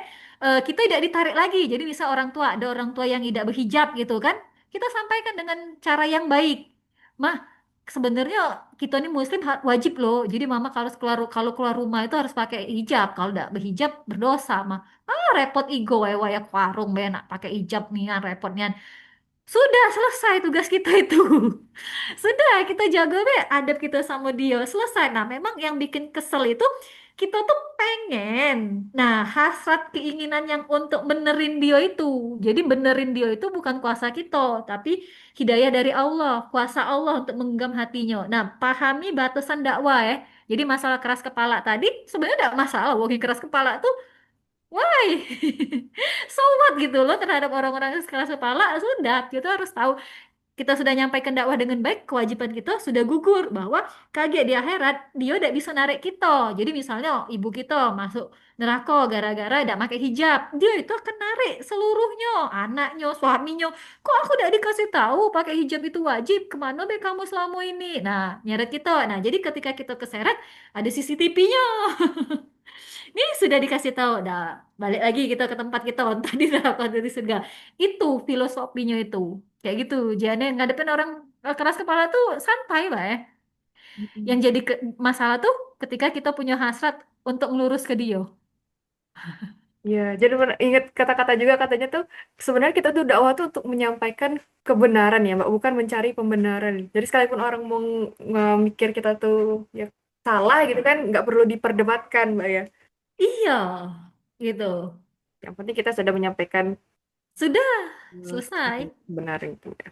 kita tidak ditarik lagi. Jadi misal orang tua ada orang tua yang tidak berhijab gitu kan, kita sampaikan dengan cara yang baik. Mah, sebenarnya kita ini muslim wajib loh. Jadi mama kalau keluar rumah itu harus pakai hijab. Kalau tidak berhijab berdosa mah. Ah repot igo wae wae ke warung be nak pakai hijab nih repotnya. Sudah selesai tugas kita itu. Sudah, kita jaga deh adab kita sama dia. Selesai. Nah, memang yang bikin kesel itu kita tuh pengen. Nah, hasrat keinginan yang untuk benerin dia itu. Jadi benerin dia itu bukan kuasa kita, tapi hidayah dari Allah, kuasa Allah untuk menggenggam hatinya. Nah, pahami batasan dakwah ya. Jadi masalah keras kepala tadi sebenarnya tidak masalah. Wong keras kepala tuh why? So what gitu loh terhadap orang-orang yang keras kepala sudah kita harus tahu kita sudah nyampaikan dakwah dengan baik, kewajiban kita sudah gugur bahwa kaget di akhirat dia udah bisa narik kita. Jadi misalnya ibu kita masuk neraka gara-gara tidak pakai hijab, dia itu akan narik seluruhnya, anaknya, suaminya. Kok aku udah dikasih tahu pakai hijab itu wajib? Kemana be kamu selama ini? Nah, nyeret kita. Nah, jadi ketika kita keseret ada CCTV-nya. Ini sudah dikasih tahu, dah balik lagi kita ke tempat kita tadi neraka dari surga. Itu filosofinya itu. Kayak gitu. Jangan ngadepin orang keras kepala tuh santai lah ya. Yang Mm-mm. jadi masalah tuh ketika kita punya hasrat untuk ngelurus ke dia. Ya, jadi ingat kata-kata juga katanya tuh sebenarnya kita tuh dakwah tuh untuk menyampaikan kebenaran ya, Mbak, bukan mencari pembenaran. Jadi sekalipun orang mau mikir kita tuh ya salah gitu kan, nggak perlu diperdebatkan, Mbak ya. Iya, gitu. Yang penting kita sudah menyampaikan Sudah apa selesai. yang benar itu. Ya.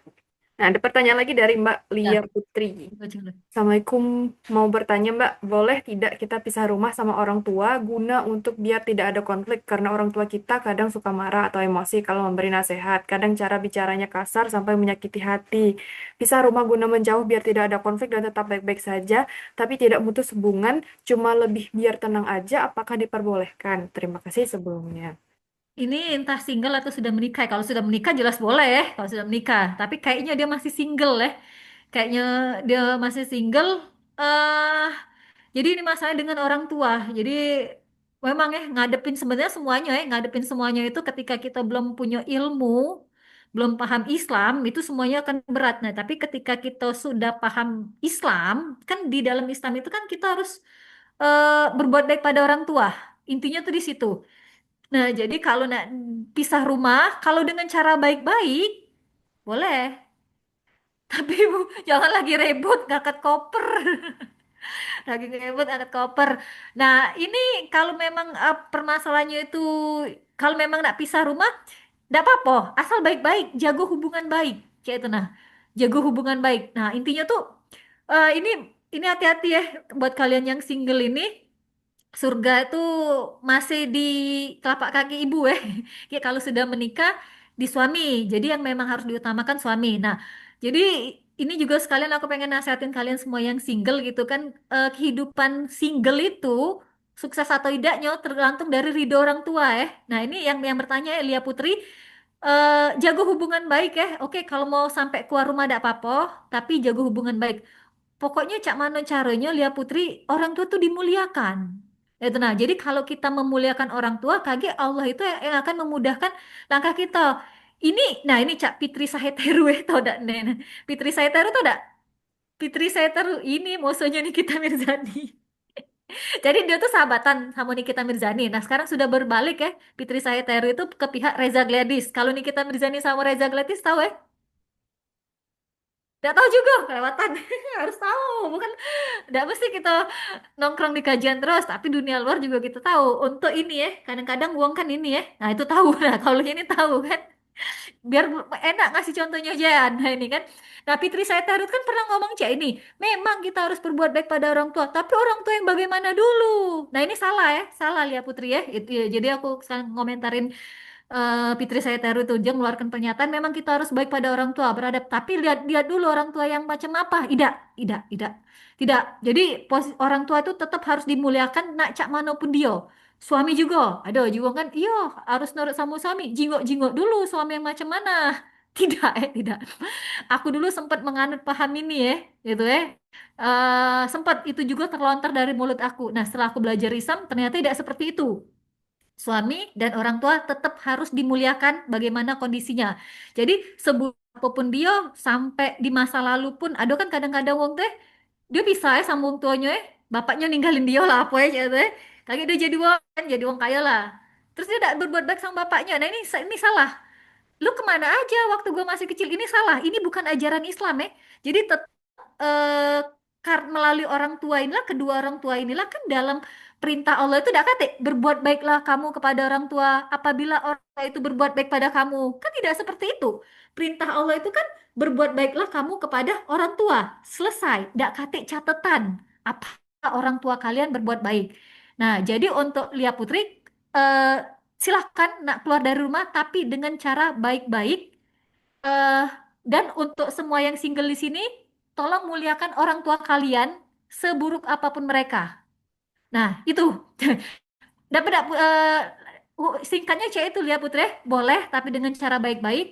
Nah, ada pertanyaan lagi dari Mbak Lia Ya, Putri. baca dulu. Assalamualaikum, mau bertanya Mbak, boleh tidak kita pisah rumah sama orang tua guna untuk biar tidak ada konflik karena orang tua kita kadang suka marah atau emosi kalau memberi nasihat, kadang cara bicaranya kasar sampai menyakiti hati. Pisah rumah guna menjauh biar tidak ada konflik dan tetap baik-baik saja, tapi tidak mutus hubungan, cuma lebih biar tenang aja, apakah diperbolehkan? Terima kasih sebelumnya. Ini entah single atau sudah menikah. Kalau sudah menikah jelas boleh ya. Kalau sudah menikah. Tapi kayaknya dia masih single ya. Kayaknya dia masih single. eh jadi ini masalah dengan orang tua. Jadi memang ya ngadepin sebenarnya semuanya ya. Ngadepin semuanya itu ketika kita belum punya ilmu, belum paham Islam, itu semuanya akan berat. Nah, tapi ketika kita sudah paham Islam, kan di dalam Islam itu kan kita harus berbuat baik pada orang tua. Intinya tuh di situ. Nah, jadi kalau nak pisah rumah, kalau dengan cara baik-baik, boleh. Tapi Bu, jangan lagi rebut, ngangkat koper. Lagi rebut, angkat koper. Nah, ini kalau memang permasalahannya itu, kalau memang nak pisah rumah, tidak apa-apa. Asal baik-baik, jago hubungan baik. Kayak itu nah, jago hubungan baik. Nah, intinya tuh, ini hati-hati ya buat kalian yang single ini. Surga itu masih di telapak kaki ibu ya. Ya kalau sudah menikah di suami. Jadi yang memang harus diutamakan suami. Nah, jadi ini juga sekalian aku pengen nasihatin kalian semua yang single gitu kan. Kehidupan single itu sukses atau tidaknya tergantung dari ridho orang tua ya. Nah, ini yang bertanya Elia Putri, jago hubungan baik ya. Oke, kalau mau sampai keluar rumah tidak apa-apa, tapi jago hubungan baik. Pokoknya cak mano caranya Lia Putri orang tua tuh dimuliakan. Itu nah, jadi kalau kita memuliakan orang tua, kaget Allah itu yang akan memudahkan langkah kita. Ini, nah ini Cak Fitri Saheteru ya, tau dak Nen? Fitri Saheteru tau dak? Fitri Saheteru ini musuhnya Nikita Mirzani. Jadi dia tuh sahabatan sama Nikita Mirzani. Nah sekarang sudah berbalik ya, Fitri Saheteru itu ke pihak Reza Gladys. Kalau Nikita Mirzani sama Reza Gladys tahu ya? Nggak tahu juga, kelewatan. Harus tahu, bukan nggak mesti kita nongkrong di kajian terus, tapi dunia luar juga kita tahu. Untuk ini ya, kadang-kadang uang kan ini ya. Nah, itu tahu. Nah, kalau ini tahu kan. Biar enak ngasih contohnya aja. Nah, ini kan. Nah, Fitri Saiterut kan pernah ngomong cak ini. Memang kita harus berbuat baik pada orang tua, tapi orang tua yang bagaimana dulu. Nah, ini salah ya. Salah Lia Putri ya. Itu ya. Jadi aku sekarang ngomentarin Fitri Saiteru itu dia mengeluarkan pernyataan memang kita harus baik pada orang tua beradab tapi lihat lihat dulu orang tua yang macam apa tidak jadi orang tua itu tetap harus dimuliakan nak cak manapun dia suami juga ada juga kan iya harus nurut sama suami jingok jingok dulu suami yang macam mana tidak aku dulu sempat menganut paham ini ya gitu ya sempat itu juga terlontar dari mulut aku nah setelah aku belajar Islam ternyata tidak seperti itu suami dan orang tua tetap harus dimuliakan bagaimana kondisinya. Jadi seburuk apapun dia sampai di masa lalu pun ada kan kadang-kadang wong teh dia bisa ya sambung tuanya bapaknya ninggalin dia lah apa ya teh. Kagak dia jadi wong kaya lah. Terus dia tidak berbuat baik sama bapaknya. Nah ini salah. lu kemana aja waktu gue masih kecil, ini salah, ini bukan ajaran Islam ya. Jadi tetap eh, melalui orang tua inilah, kedua orang tua inilah kan dalam perintah Allah itu udah kata berbuat baiklah kamu kepada orang tua apabila orang tua itu berbuat baik pada kamu, kan tidak seperti itu. Perintah Allah itu kan berbuat baiklah kamu kepada orang tua, selesai, tidak kate catatan apa orang tua kalian berbuat baik. Nah, jadi untuk Lia Putri, eh, silahkan nak keluar dari rumah tapi dengan cara baik-baik. eh dan untuk semua yang single di sini, tolong muliakan orang tua kalian seburuk apapun mereka. Nah, itu. Dapat singkatnya C itu Lia Putri, boleh tapi dengan cara baik-baik.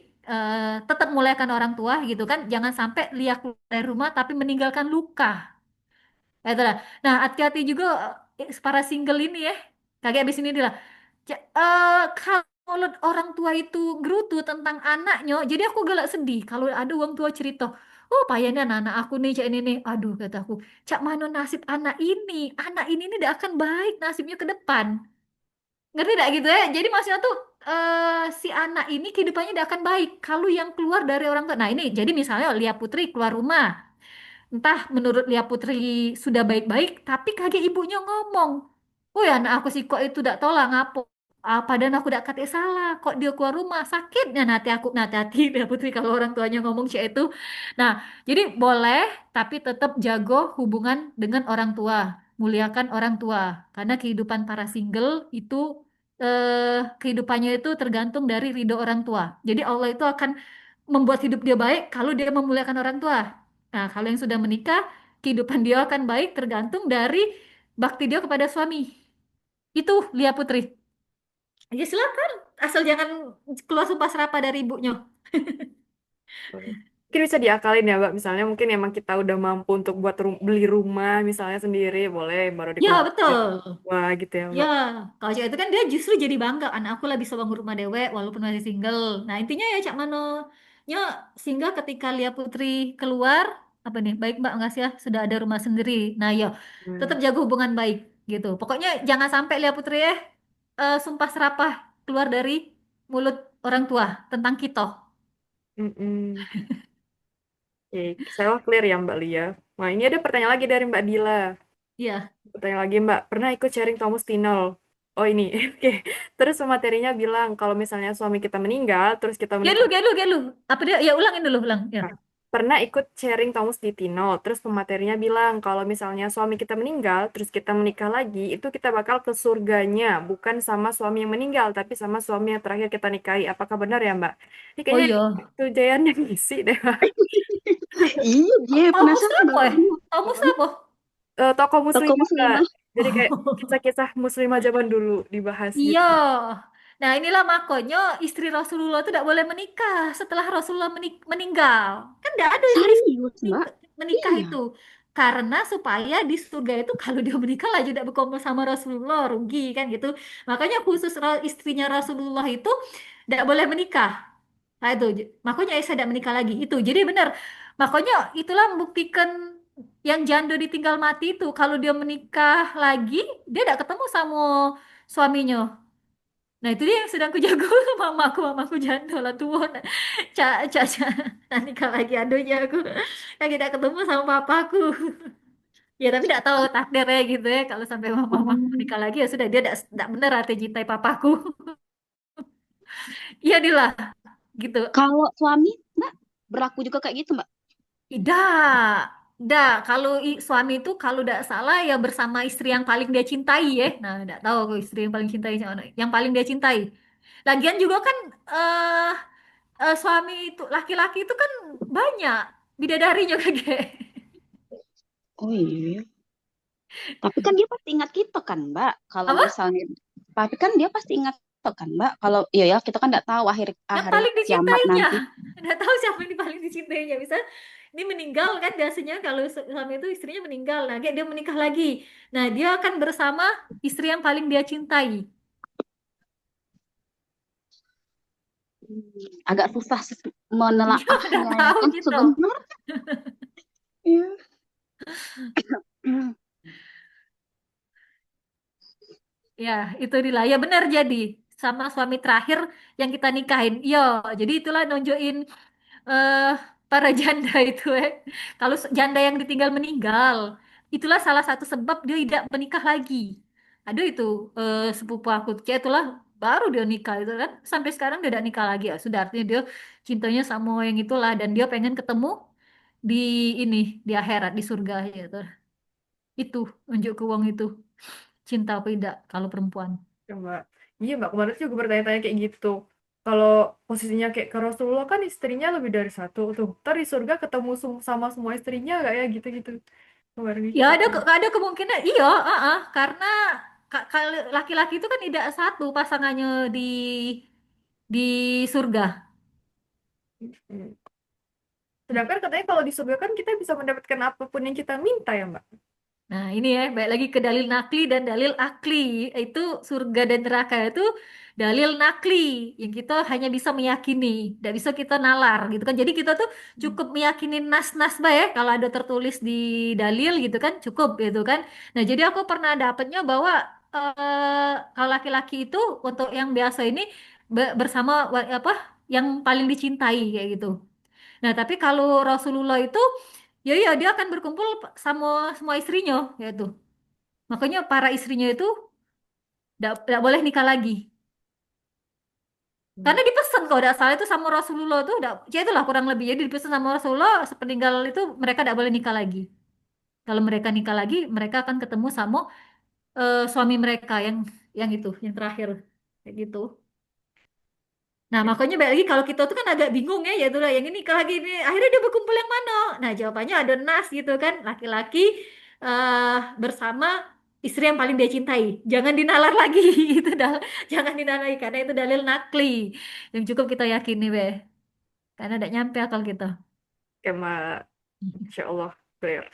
Tetap muliakan orang tua gitu kan. Jangan sampai Lia keluar dari rumah tapi meninggalkan luka. Ya, itulah. Nah, hati-hati juga para single ini ya. Kayak abis ini dia. Kalau mulut orang tua itu gerutu tentang anaknya, jadi aku galak sedih kalau ada orang tua cerita, oh payahnya anak aku nih cak ini nih, aduh kataku, cak mana nasib anak ini nih tidak akan baik nasibnya ke depan, ngerti tidak gitu ya? Jadi maksudnya tuh si anak ini kehidupannya tidak akan baik kalau yang keluar dari orang tua. Nah ini jadi misalnya Lia Putri keluar rumah, entah menurut Lia Putri sudah baik-baik, tapi kaget ibunya ngomong, oh ya anak aku sih kok itu tidak tahu lah ngapo. Padahal aku tidak kata salah, kok dia keluar rumah sakitnya nanti aku nanti hati Lia Putri kalau orang tuanya ngomong sih itu. Nah, jadi boleh, tapi tetap jago hubungan dengan orang tua, muliakan orang tua, karena kehidupan para single itu kehidupannya itu tergantung dari ridho orang tua. Jadi Allah itu akan membuat hidup dia baik kalau dia memuliakan orang tua. Nah, kalau yang sudah menikah, kehidupan dia akan baik tergantung dari bakti dia kepada suami. Itu Lia Putri. Ya silakan, asal jangan keluar sumpah serapah dari ibunya. Mungkin bisa diakalin ya, Mbak. Misalnya mungkin emang kita udah mampu untuk buat beli rumah misalnya sendiri, boleh baru Ya, dikeluarkan. betul. Wah, gitu ya, Ya, Mbak. kalau cewek itu kan dia justru jadi bangga, anak aku lah bisa bangun rumah dewek walaupun masih single. Nah, intinya ya Cak Mano, nya singgah ketika Lia Putri keluar, apa nih, baik Mbak, enggak sih ya, sudah ada rumah sendiri. Nah, yo, tetap Hmm. jaga hubungan baik gitu. Pokoknya jangan sampai Lia Putri ya sumpah serapah keluar dari mulut orang tua tentang kita. Mm-mm. Oke, saya clear ya Mbak Lia. Nah, ini ada pertanyaan lagi dari Mbak Dila. Iya. Pertanyaan lagi Mbak, pernah ikut sharing Thomas Tinol? Oh ini, oke. Terus pematerinya bilang kalau misalnya suami kita meninggal, terus kita Gelu, menikah. gelu, gelu. Apa dia? Ya ulangin dulu, ulang. Ya. Nah, pernah ikut sharing Thomas di Tinol, terus pematerinya bilang kalau misalnya suami kita meninggal, terus kita menikah lagi, itu kita bakal ke surganya, bukan sama suami yang meninggal, tapi sama suami yang terakhir kita nikahi. Apakah benar ya Mbak? Ini Oh kayaknya iya. itu Jayan yang ngisi deh. Iya, dia Kamus penasaran apa baru ya? dengar. Kamus apa? Tokoh Toko muslimah Mbak. muslimah. Jadi kayak Oh. kisah-kisah muslimah zaman dulu dibahas Iya. gitu. Nah, inilah makanya istri Rasulullah itu tidak boleh menikah setelah Rasulullah meninggal. Kan tidak ada istri Serius, Mbak? menikah Iya. itu. Karena supaya di surga itu kalau dia menikah lah tidak berkumpul sama Rasulullah, rugi kan gitu. Makanya khusus istrinya Rasulullah itu tidak boleh menikah. Nah, itu. Makanya Aisyah tidak menikah lagi. Itu. Jadi benar. Makanya itulah membuktikan yang janda ditinggal mati itu. Kalau dia menikah lagi, dia tidak ketemu sama suaminya. Nah itu dia yang sedang kujago. Mamaku janda lah tua. Cak, nah, nikah lagi aduhnya aku. Yang tidak ketemu sama papaku. Ya tapi tidak tahu takdirnya gitu ya. Kalau sampai mama Oh. nikah lagi ya sudah, dia tidak benar hati cintai papaku. Iya dia lah gitu. Kalau suami, Mbak, berlaku juga kayak gitu, Mbak? Tidak, tidak. Kalau suami itu kalau tidak salah ya bersama istri yang paling dia cintai ya. Nah, tidak tahu aku istri yang paling cintai siapa, yang paling dia cintai. Lagian juga kan eh suami itu laki-laki itu kan banyak bidadarinya kayak. Oh iya. Tapi kan dia pasti ingat kita kan, Mbak. Kalau Apa? misalnya, tapi kan dia pasti ingat kita kan, Mbak. Kalau iya ya, kita kan nggak tahu akhir Yang akhir paling kiamat dicintainya. nanti. Tidak tahu siapa yang paling dicintainya. Bisa ini meninggal kan biasanya kalau suami itu istrinya meninggal. Nah, dia menikah lagi. Nah, dia akan bersama istri yang paling dia cintai. Agak susah Dia udah menelaahnya ya tahu kan gitu. sebenarnya. Iya. Ya, itu dia. Ya benar jadi. sama suami terakhir yang kita nikahin. Iya, jadi itulah nunjukin eh para janda itu kalau janda yang ditinggal meninggal, itulah salah satu sebab dia tidak menikah lagi. Aduh itu sepupu aku, ya itulah baru dia nikah itu kan sampai sekarang dia tidak nikah lagi ya. Sudah artinya dia cintanya sama yang itulah dan dia pengen ketemu di ini di akhirat di surga gitu. Itu unjuk ke uang itu cinta apa tidak kalau perempuan. Ya, Mbak. Iya, Mbak. Kemarin juga bertanya-tanya kayak gitu. Kalau posisinya kayak ke Rasulullah kan istrinya lebih dari satu tuh. Ntar di surga ketemu sama semua istrinya gak ya gitu-gitu. Kemarin Ya kayak ada ada kemungkinan iya, karena kalau laki-laki itu kan tidak satu pasangannya di surga. gitu. Sedangkan katanya kalau di surga kan kita bisa mendapatkan apapun yang kita minta ya, Mbak. Nah, ini ya, balik lagi ke dalil nakli dan dalil akli. Itu surga dan neraka itu dalil nakli yang kita hanya bisa meyakini, tidak bisa kita nalar gitu kan. Jadi kita tuh cukup meyakini nas-nas baik kalau ada tertulis di dalil gitu kan, cukup gitu kan. Nah, jadi aku pernah dapatnya bahwa kalau laki-laki itu untuk yang biasa ini bersama apa yang paling dicintai kayak gitu. Nah, tapi kalau Rasulullah itu ya iya dia akan berkumpul sama semua istrinya yaitu. Makanya para istrinya itu tidak boleh nikah lagi. Karena dipesan kalau tidak salah itu sama Rasulullah tuh ya itulah kurang lebih jadi dipesan sama Rasulullah sepeninggal itu mereka tidak boleh nikah lagi. Kalau mereka nikah lagi, mereka akan ketemu sama suami mereka yang itu, yang terakhir kayak gitu. Nah, makanya balik lagi kalau kita tuh kan agak bingung ya, yaitu lah yang ini kalau lagi ini akhirnya dia berkumpul yang mana? Nah, jawabannya ada nas gitu kan, laki-laki eh bersama istri yang paling dia cintai. Jangan dinalar lagi itu dah, jangan dinalar lagi karena itu dalil nakli yang cukup kita yakini weh. Karena tidak nyampe akal kita. Ya, Mbak. Insya Allah. Clear.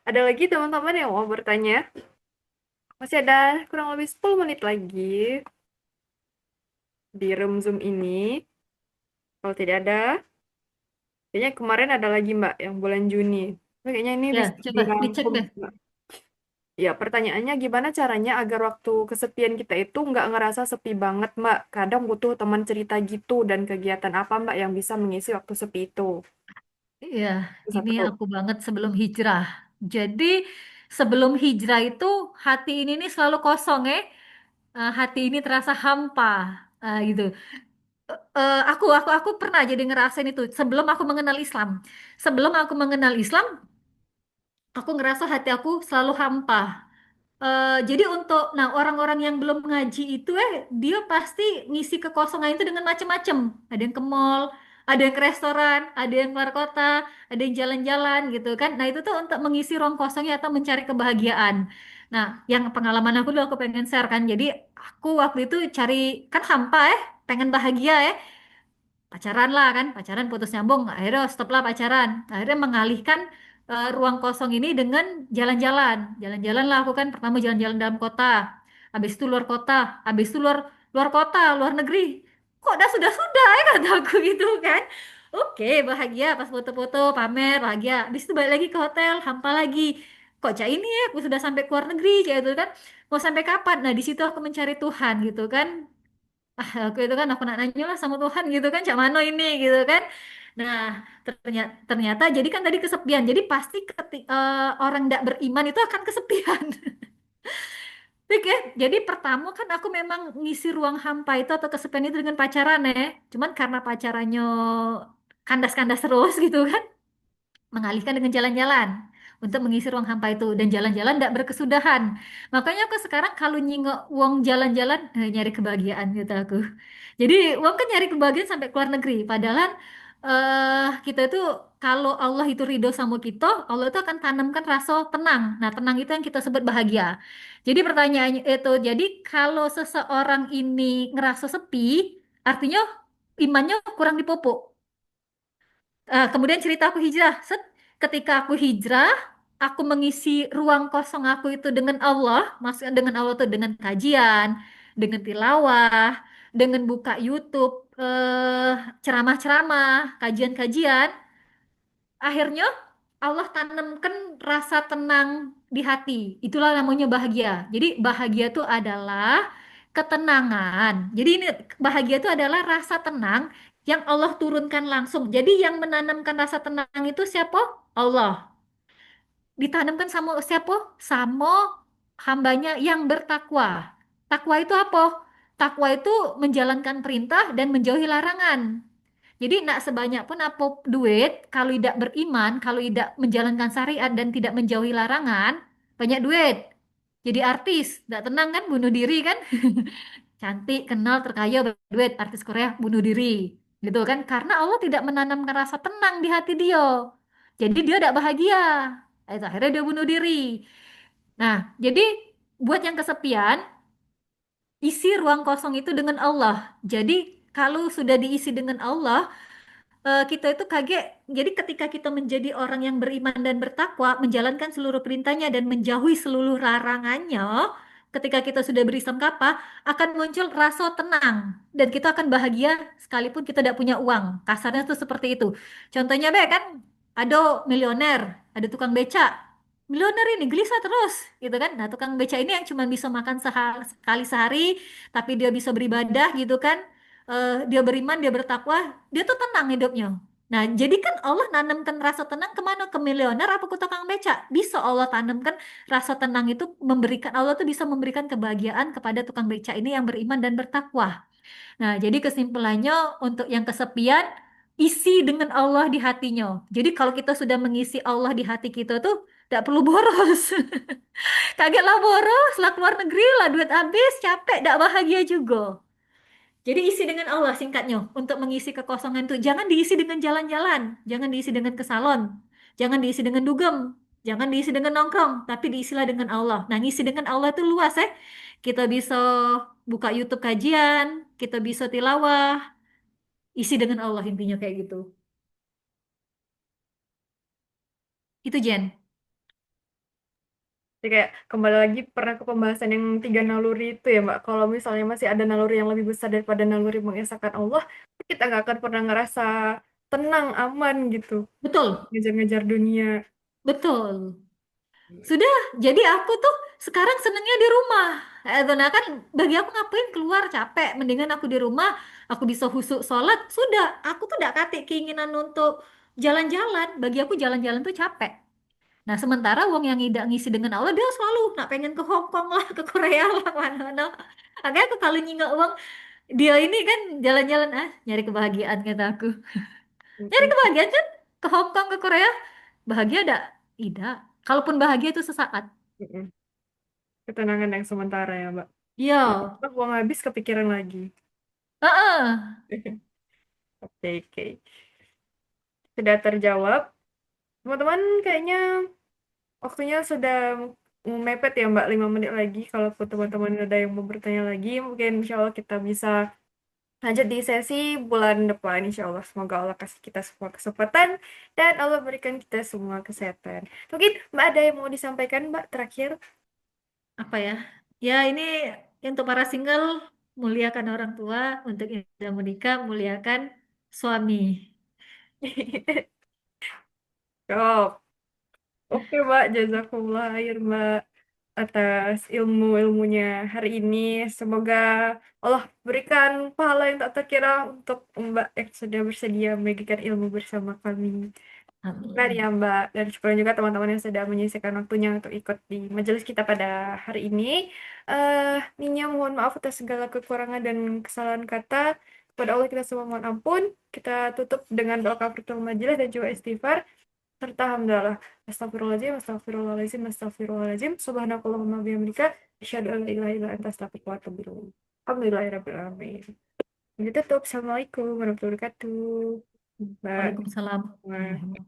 Ada lagi teman-teman yang mau bertanya? Masih ada kurang lebih 10 menit lagi di room Zoom ini. Kalau tidak ada, kayaknya kemarin ada lagi Mbak yang bulan Juni. Tapi kayaknya ini Ya, bisa coba dicek dirangkum, deh. Mbak. Ya, pertanyaannya gimana caranya agar waktu kesepian kita itu nggak ngerasa sepi banget, Mbak? Kadang butuh teman cerita gitu dan kegiatan apa, Mbak, yang bisa mengisi waktu sepi itu? Iya, Itu ini satu. aku banget sebelum hijrah. Jadi sebelum hijrah itu hati ini nih selalu kosong ya. Hati ini terasa hampa gitu. Aku pernah jadi ngerasain itu sebelum aku mengenal Islam. Sebelum aku mengenal Islam, aku ngerasa hati aku selalu hampa. Jadi nah orang-orang yang belum ngaji itu dia pasti ngisi kekosongan itu dengan macam-macam. Ada yang ke mall, ada yang ke restoran, ada yang keluar kota, ada yang jalan-jalan gitu kan. Nah itu tuh untuk mengisi ruang kosongnya atau mencari kebahagiaan. Nah yang pengalaman aku dulu aku pengen share kan. Jadi aku waktu itu cari kan hampa pengen bahagia pacaran lah kan pacaran putus nyambung akhirnya stop lah pacaran akhirnya mengalihkan ruang kosong ini dengan jalan-jalan lah aku kan pertama jalan-jalan dalam kota habis itu luar kota habis itu luar luar kota luar negeri kok dah sudah kata aku gitu kan oke bahagia pas foto-foto pamer bahagia habis itu balik lagi ke hotel hampa lagi kok cak ini aku sudah sampai ke luar negeri kayak itu kan mau sampai kapan nah di situ aku mencari Tuhan gitu kan aku itu kan aku nak nanya lah sama Tuhan gitu kan cak mano ini gitu kan nah ternyata jadi kan tadi kesepian jadi pasti orang tidak beriman itu akan kesepian. Oke, jadi pertama kan aku memang ngisi ruang hampa itu atau kesepian itu dengan pacaran cuman karena pacarannya kandas-kandas terus gitu kan mengalihkan dengan jalan-jalan untuk mengisi ruang hampa itu dan jalan-jalan tidak berkesudahan. Makanya aku sekarang kalau nyingok uang jalan-jalan nyari kebahagiaan gitu aku. Jadi uang kan nyari kebahagiaan sampai keluar negeri. Padahal kita itu kalau Allah itu ridho sama kita, Allah itu akan tanamkan rasa tenang. Nah, tenang itu yang kita sebut bahagia. Jadi pertanyaannya itu, jadi kalau seseorang ini ngerasa sepi, artinya imannya kurang dipupuk. Kemudian cerita aku hijrah. Ketika aku hijrah, aku mengisi ruang kosong aku itu dengan Allah, maksudnya dengan Allah itu dengan kajian, dengan tilawah, dengan buka YouTube, ceramah-ceramah, kajian-kajian. Akhirnya Allah tanamkan rasa tenang di hati. Itulah namanya bahagia. Jadi bahagia itu adalah ketenangan. Jadi ini bahagia itu adalah rasa tenang yang Allah turunkan langsung. Jadi yang menanamkan rasa tenang itu siapa? Allah. Ditanamkan sama siapa? Sama hambanya yang bertakwa. Takwa itu apa? Takwa itu menjalankan perintah dan menjauhi larangan. Jadi nak sebanyak pun apa duit, kalau tidak beriman, kalau tidak menjalankan syariat dan tidak menjauhi larangan, banyak duit. Jadi artis, tidak tenang kan, bunuh diri kan? Cantik, kenal, terkaya, berduit, artis Korea bunuh diri. Gitu kan? Karena Allah tidak menanamkan rasa tenang di hati dia. Jadi dia tidak bahagia. Itu akhirnya dia bunuh diri. Nah, jadi buat yang kesepian, isi ruang kosong itu dengan Allah. Jadi kalau sudah diisi dengan Allah, kita itu kaget. Jadi ketika kita menjadi orang yang beriman dan bertakwa, menjalankan seluruh perintahnya dan menjauhi seluruh larangannya, ketika kita sudah berislam kapah, akan muncul rasa tenang dan kita akan bahagia sekalipun kita tidak punya uang. Kasarnya tuh seperti itu. Contohnya be kan, ada miliuner, ada tukang beca. Miliuner ini gelisah terus, gitu kan? Nah, tukang beca ini yang cuma bisa makan sekali sehari, tapi dia bisa beribadah, gitu kan? Dia beriman, dia bertakwa, dia tuh tenang hidupnya. Nah, jadi kan Allah nanamkan rasa tenang kemana? Ke miliuner apa ke tukang beca? Bisa Allah tanamkan rasa tenang itu memberikan, Allah tuh bisa memberikan kebahagiaan kepada tukang beca ini yang beriman dan bertakwa. Nah, jadi kesimpulannya untuk yang kesepian, isi dengan Allah di hatinya. Jadi kalau kita sudah mengisi Allah di hati kita tuh, tidak perlu boros. Kagetlah boros, lah keluar negeri lah, duit habis, capek, tidak bahagia juga. Jadi isi dengan Allah singkatnya untuk mengisi kekosongan itu. Jangan diisi dengan jalan-jalan, jangan diisi dengan ke salon, jangan diisi dengan dugem, jangan diisi dengan nongkrong, tapi diisilah dengan Allah. Nah, ngisi dengan Allah itu luas ya. Kita bisa buka YouTube kajian, kita bisa tilawah, isi dengan Allah intinya kayak gitu. Itu Jen. Jadi kayak kembali lagi pernah ke pembahasan yang tiga naluri itu ya Mbak. Kalau misalnya masih ada naluri yang lebih besar daripada naluri mengesahkan Allah, kita nggak akan pernah ngerasa tenang, aman gitu. Betul, Ngejar-ngejar dunia. betul. Sudah, jadi aku tuh sekarang senengnya di rumah. Nah kan bagi aku ngapain keluar capek, mendingan aku di rumah, aku bisa husuk sholat. Sudah, aku tuh gak katik keinginan untuk jalan-jalan. Bagi aku jalan-jalan tuh capek. Nah sementara uang yang tidak ngisi dengan Allah, dia selalu nak pengen ke Hong Kong lah, ke Korea lah, mana-mana. Makanya aku kalau nyingok uang, dia ini kan jalan-jalan, nyari kebahagiaan kata aku. Nyari Mm-mm. kebahagiaan kan? Ke Hong Kong, ke Korea, bahagia ada? Tidak. Kalaupun bahagia itu sesaat. Mm-mm. Ketenangan yang sementara ya Mbak. Iya. Terus uang habis kepikiran lagi. Heeh. Oke, oke. Sudah terjawab. Teman-teman kayaknya waktunya sudah mepet ya Mbak, 5 menit lagi. Kalau teman-teman ada yang mau bertanya lagi, mungkin insya Allah kita bisa lanjut di sesi bulan depan. Insya Allah, semoga Allah kasih kita semua kesempatan dan Allah berikan kita semua kesehatan. Mungkin Mbak ada yang mau disampaikan Mbak terakhir? Apa ya? Ya ini untuk para single, muliakan orang tua, untuk yang sudah menikah, muliakan suami. Stop. Oke Mbak, jazakumullah khair Mbak atas ilmu-ilmunya hari ini. Semoga Allah berikan pahala yang tak terkira untuk Mbak yang sudah bersedia membagikan ilmu bersama kami. Syukur ya Amin. Mbak, dan syukur juga teman-teman yang sudah menyisihkan waktunya untuk ikut di majelis kita pada hari ini. Ninya mohon maaf atas segala kekurangan dan kesalahan kata. Kepada Allah kita semua mohon ampun. Kita tutup dengan doa kafaratul majelis dan juga istighfar serta hamdalah. Astagfirullahaladzim, astagfirullahaladzim, astagfirullahaladzim. Subhanakallahumma bihamdika asyhadu an la ilaha illa anta astaghfiruka wa atubu ilaik. Alhamdulillahirabbil alamin. Ditutup. Assalamualaikum warahmatullahi wabarakatuh. Waalaikumsalam. Mbak.